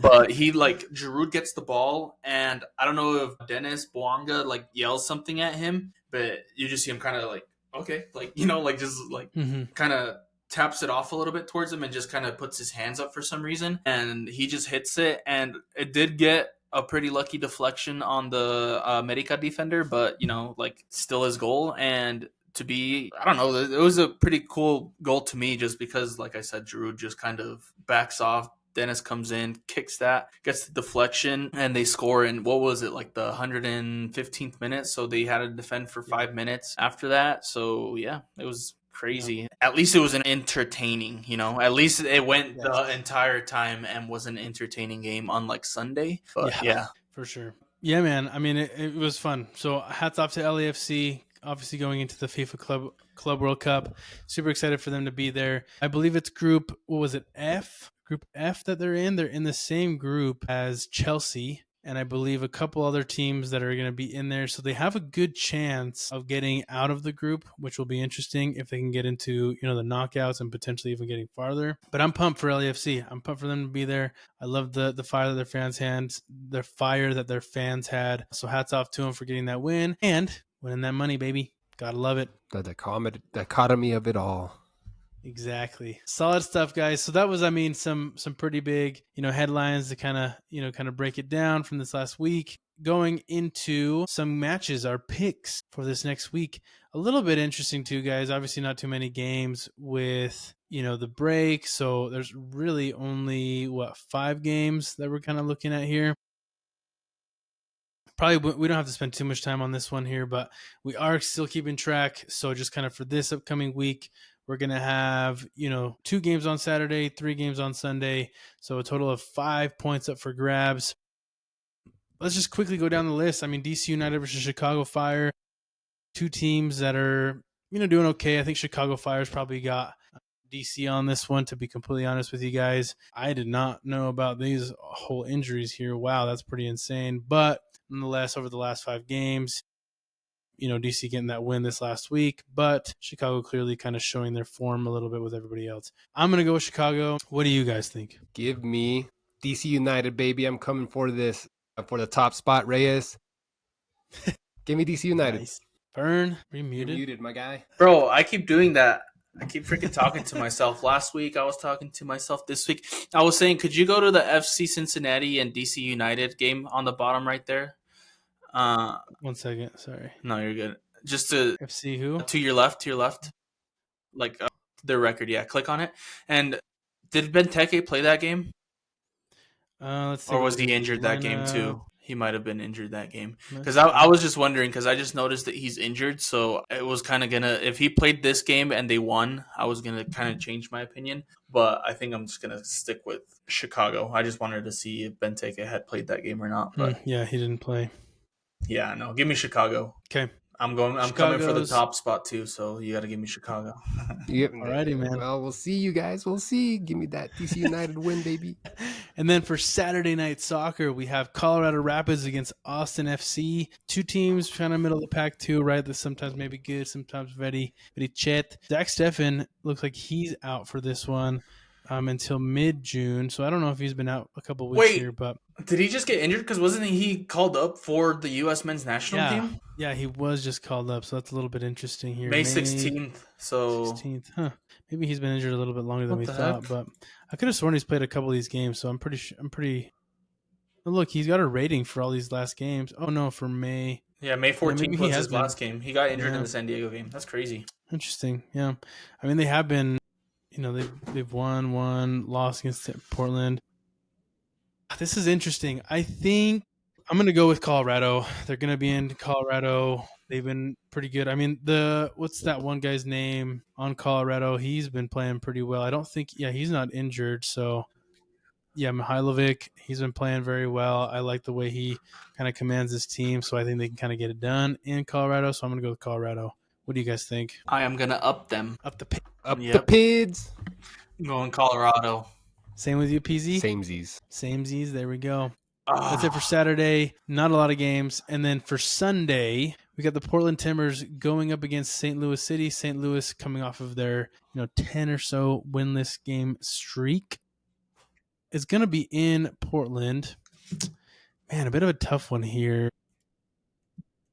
But he Giroud gets the ball, and I don't know if Dennis Bouanga yells something at him, but you just see him kind of okay, kind of taps it off a little bit towards him and just kind of puts his hands up for some reason, and he just hits it, and it did get a pretty lucky deflection on the America defender, but still his goal. And to be, I don't know, it was a pretty cool goal to me just because, like I said, Giroud just kind of backs off. Dennis comes in, kicks that, gets the deflection, and they score in, what was it, the 115th minute? So they had to defend for 5 minutes after that. So, yeah, it was crazy. Yeah. At least it was an entertaining, at least it went the entire time and was an entertaining game, unlike Sunday. But, yeah. For sure. Yeah, man. I mean, it was fun. So hats off to LAFC, obviously going into the FIFA Club World Cup. Super excited for them to be there. I believe it's Group F? Group F that they're in. They're in the same group as Chelsea, and I believe a couple other teams that are going to be in there. So they have a good chance of getting out of the group, which will be interesting if they can get into, the knockouts and potentially even getting farther. But I'm pumped for LAFC. I'm pumped for them to be there. I love the fire that their fans had. So hats off to them for getting that win and winning that money, baby. Gotta love it. The dichotomy of it all. Exactly. Solid stuff, guys. So that was, some pretty big, headlines to kind of break it down from this last week. Going into some matches, our picks for this next week. A little bit interesting too, guys. Obviously not too many games with, the break. So there's really only, 5 games that we're kind of looking at here. Probably we don't have to spend too much time on this one here, but we are still keeping track. So just kind of for this upcoming week, we're going to have, 2 games on Saturday, 3 games on Sunday. So a total of 5 points up for grabs. Let's just quickly go down the list. DC United versus Chicago Fire. 2 teams that are, doing okay. I think Chicago Fire's probably got DC on this one, to be completely honest with you guys. I did not know about these whole injuries here. Wow, that's pretty insane. But nonetheless, over the last 5 games, DC getting that win this last week, but Chicago clearly kind of showing their form a little bit with everybody else. I'm going to go with Chicago. What do you guys think? Give me DC United, baby. I'm coming for this, for the top spot, Reyes. Give me DC United. Nice. Fern, are you muted? You're muted, my guy. Bro, I keep doing that. I keep freaking talking to myself. Last week, I was talking to myself. This week, I was saying, could you go to the FC Cincinnati and DC United game on the bottom right there? 1 second, sorry. No, you're good. Just to FC who? To your left, their record. Yeah, click on it. And did Benteke play that game? Let's see. Or was he injured that game too? He might have been injured that game. Because I was just wondering, because I just noticed that he's injured. So it was kind of if he played this game and they won, I was gonna kind of change my opinion. But I think I'm just gonna stick with Chicago. I just wanted to see if Benteke had played that game or not. But yeah, he didn't play. Yeah, no, give me Chicago. Okay. I'm coming for the top spot too, so you got to give me Chicago. Yep. Alrighty, man. Well, we'll see you guys. We'll see. Give me that DC United win, baby. And then for Saturday night soccer, we have Colorado Rapids against Austin FC. 2 teams kind of middle of the pack too, right? That sometimes maybe good, sometimes very chet. Zach Steffen looks like he's out for this one until mid-June. So I don't know if he's been out a couple weeks here, but did he just get injured? Because wasn't he called up for the U.S. men's national team? Yeah, he was just called up, so that's a little bit interesting here. May 16th. So 16th, huh? Maybe he's been injured a little bit longer than we thought, but I could have sworn he's played a couple of these games, so I'm pretty. Oh, look, he's got a rating for all these last games. Oh no, for May. Yeah, May 14th was his last game. He got injured in the San Diego game. That's crazy. Interesting. Yeah, they have been, they've won, lost against Portland. This is interesting. I think I'm going to go with Colorado. They're going to be in Colorado. They've been pretty good. I mean, what's that one guy's name on Colorado? He's been playing pretty well. I don't think, he's not injured. So, Mihailovic, he's been playing very well. I like the way he kind of commands his team. So I think they can kind of get it done in Colorado. So I'm going to go with Colorado. What do you guys think? I am going to up them. Up the the Pids. I'm going Colorado. Same with you, PZ? Samesies. There we go. That's it for Saturday. Not a lot of games. And then for Sunday, we got the Portland Timbers going up against St. Louis City. St. Louis coming off of their 10 or so winless game streak. It's going to be in Portland. Man, a bit of a tough one here.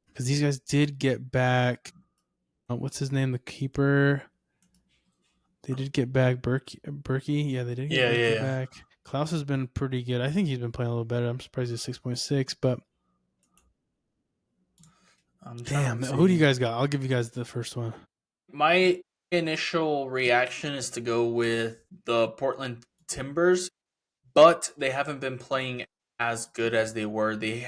Because these guys did get back. What's his name? The keeper. They did get back Berkey. Yeah, they did get Berkey back. Klaus has been pretty good. I think he's been playing a little better. I'm surprised he's 6.6, but damn, who do you guys got? I'll give you guys the first one. My initial reaction is to go with the Portland Timbers, but they haven't been playing as good as they were. They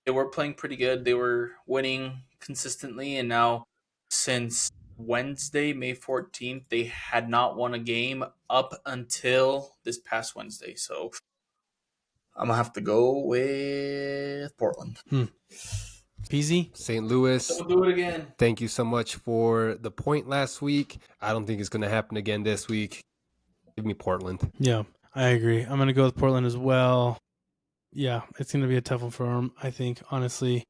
were playing pretty good. They were winning consistently, and now since Wednesday, May 14th, they had not won a game up until this past Wednesday. So I'm going to have to go with Portland. PZ? St. Louis. Don't do it again. Thank you so much for the point last week. I don't think it's going to happen again this week. Give me Portland. Yeah, I agree. I'm going to go with Portland as well. Yeah, it's going to be a tough one for them, I think, honestly.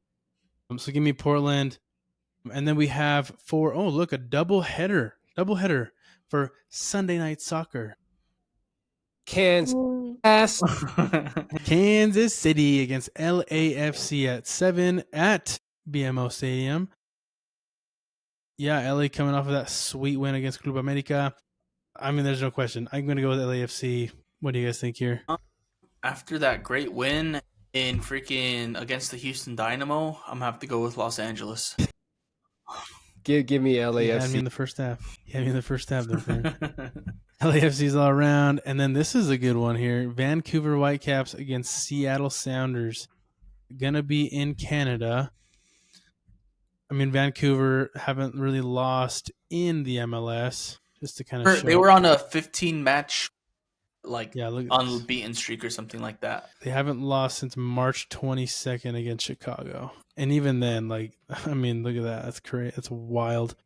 So give me Portland. And then we have a double header for Sunday Night Soccer. Kansas City against LAFC at 7 at BMO Stadium. Yeah, LA coming off of that sweet win against Club America. I mean, there's no question. I'm going to go with LAFC. What do you guys think here? After that great win in freaking against the Houston Dynamo, I'm going to have to go with Los Angeles. Give me LAFC. Yeah, I mean the first half. There. LAFC's all around. And then this is a good one here. Vancouver Whitecaps against Seattle Sounders. Gonna be in Canada. I mean, Vancouver haven't really lost in the MLS. Just to kind of show. They were on a 15-match unbeaten streak or something like that. They haven't lost since March 22nd against Chicago. And even then, look at that. That's crazy. That's wild.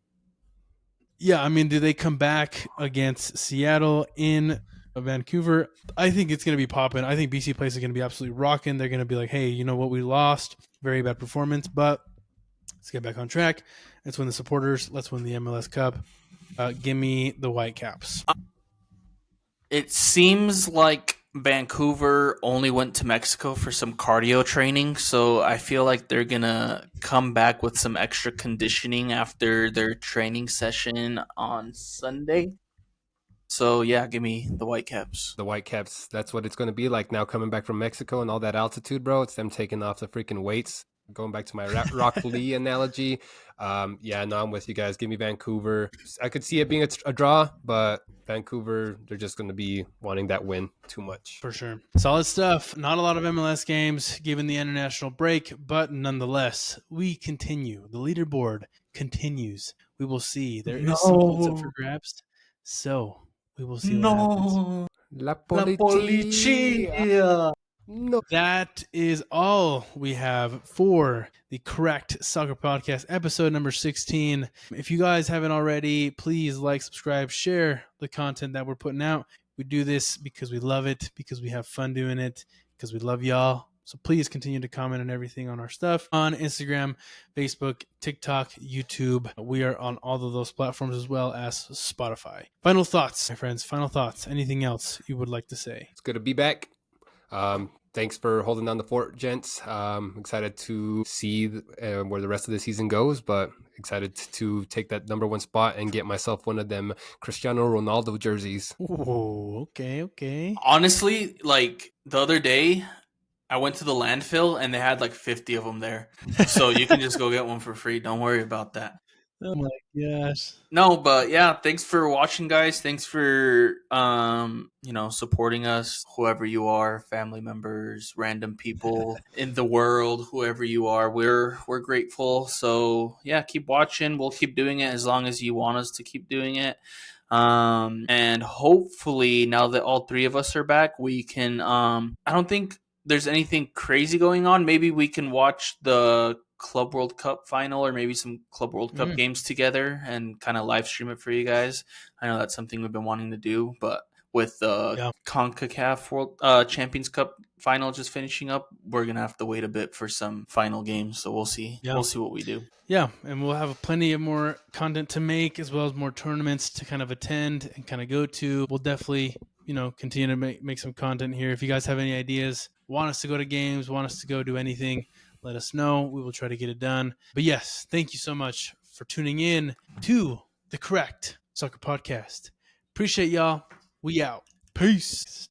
Yeah, I mean, do they come back against Seattle in Vancouver? I think it's going to be popping. I think BC Place is going to be absolutely rocking. They're going to be like, hey, you know what? We lost. Very bad performance, but let's get back on track. Let's win the supporters. Let's win the MLS Cup. Give me the Whitecaps. It seems like Vancouver only went to Mexico for some cardio training, so I feel like they're going to come back with some extra conditioning after their training session on Sunday. So, yeah, give me the Whitecaps. The Whitecaps, that's what it's going to be like now coming back from Mexico and all that altitude, bro. It's them taking off the freaking weights. Going back to my Rock Lee analogy. I'm with you guys. Give me Vancouver. I could see it being a draw, but Vancouver, they're just going to be wanting that win too much. For sure. Solid stuff. Not a lot of MLS games given the international break, but nonetheless, we continue. The leaderboard continues. We will see. There is some votes up for grabs, so we will see what happens. La Policia. No. That is all we have for the Correct Soccer Podcast, episode number 16. If you guys haven't already, please like, subscribe, share the content that we're putting out. We do this because we love it, because we have fun doing it, because we love y'all. So please continue to comment on everything on our stuff on Instagram, Facebook, TikTok, YouTube. We are on all of those platforms as well as Spotify. Final thoughts, my friends. Final thoughts. Anything else you would like to say? It's good to be back. Thanks for holding down the fort, gents. Excited to see where the rest of the season goes, but excited to take that number one spot and get myself one of them Cristiano Ronaldo jerseys. Oh, okay. Honestly, the other day, I went to the landfill and they had 50 of them there. So you can just go get one for free. Don't worry about that. Oh my gosh. No, but yeah, thanks for watching, guys. Thanks for supporting us, whoever you are, family members, random people in the world, whoever you are. We're grateful. So yeah, keep watching. We'll keep doing it as long as you want us to keep doing it. And hopefully now that all three of us are back, we can I don't think there's anything crazy going on. Maybe we can watch the Club World Cup final or maybe some Club World Cup games together and kind of live stream it for you guys. I know that's something we've been wanting to do, but with the Concacaf World Champions Cup final just finishing up, we're gonna have to wait a bit for some final games. So we'll see. Yeah. We'll see what we do. Yeah, and we'll have plenty of more content to make, as well as more tournaments to kind of attend and kind of go to. We'll definitely, continue to make some content here. If you guys have any ideas, want us to go to games, want us to go do anything, let us know. We will try to get it done. But yes, thank you so much for tuning in to the Correct Soccer Podcast. Appreciate y'all. We out. Peace.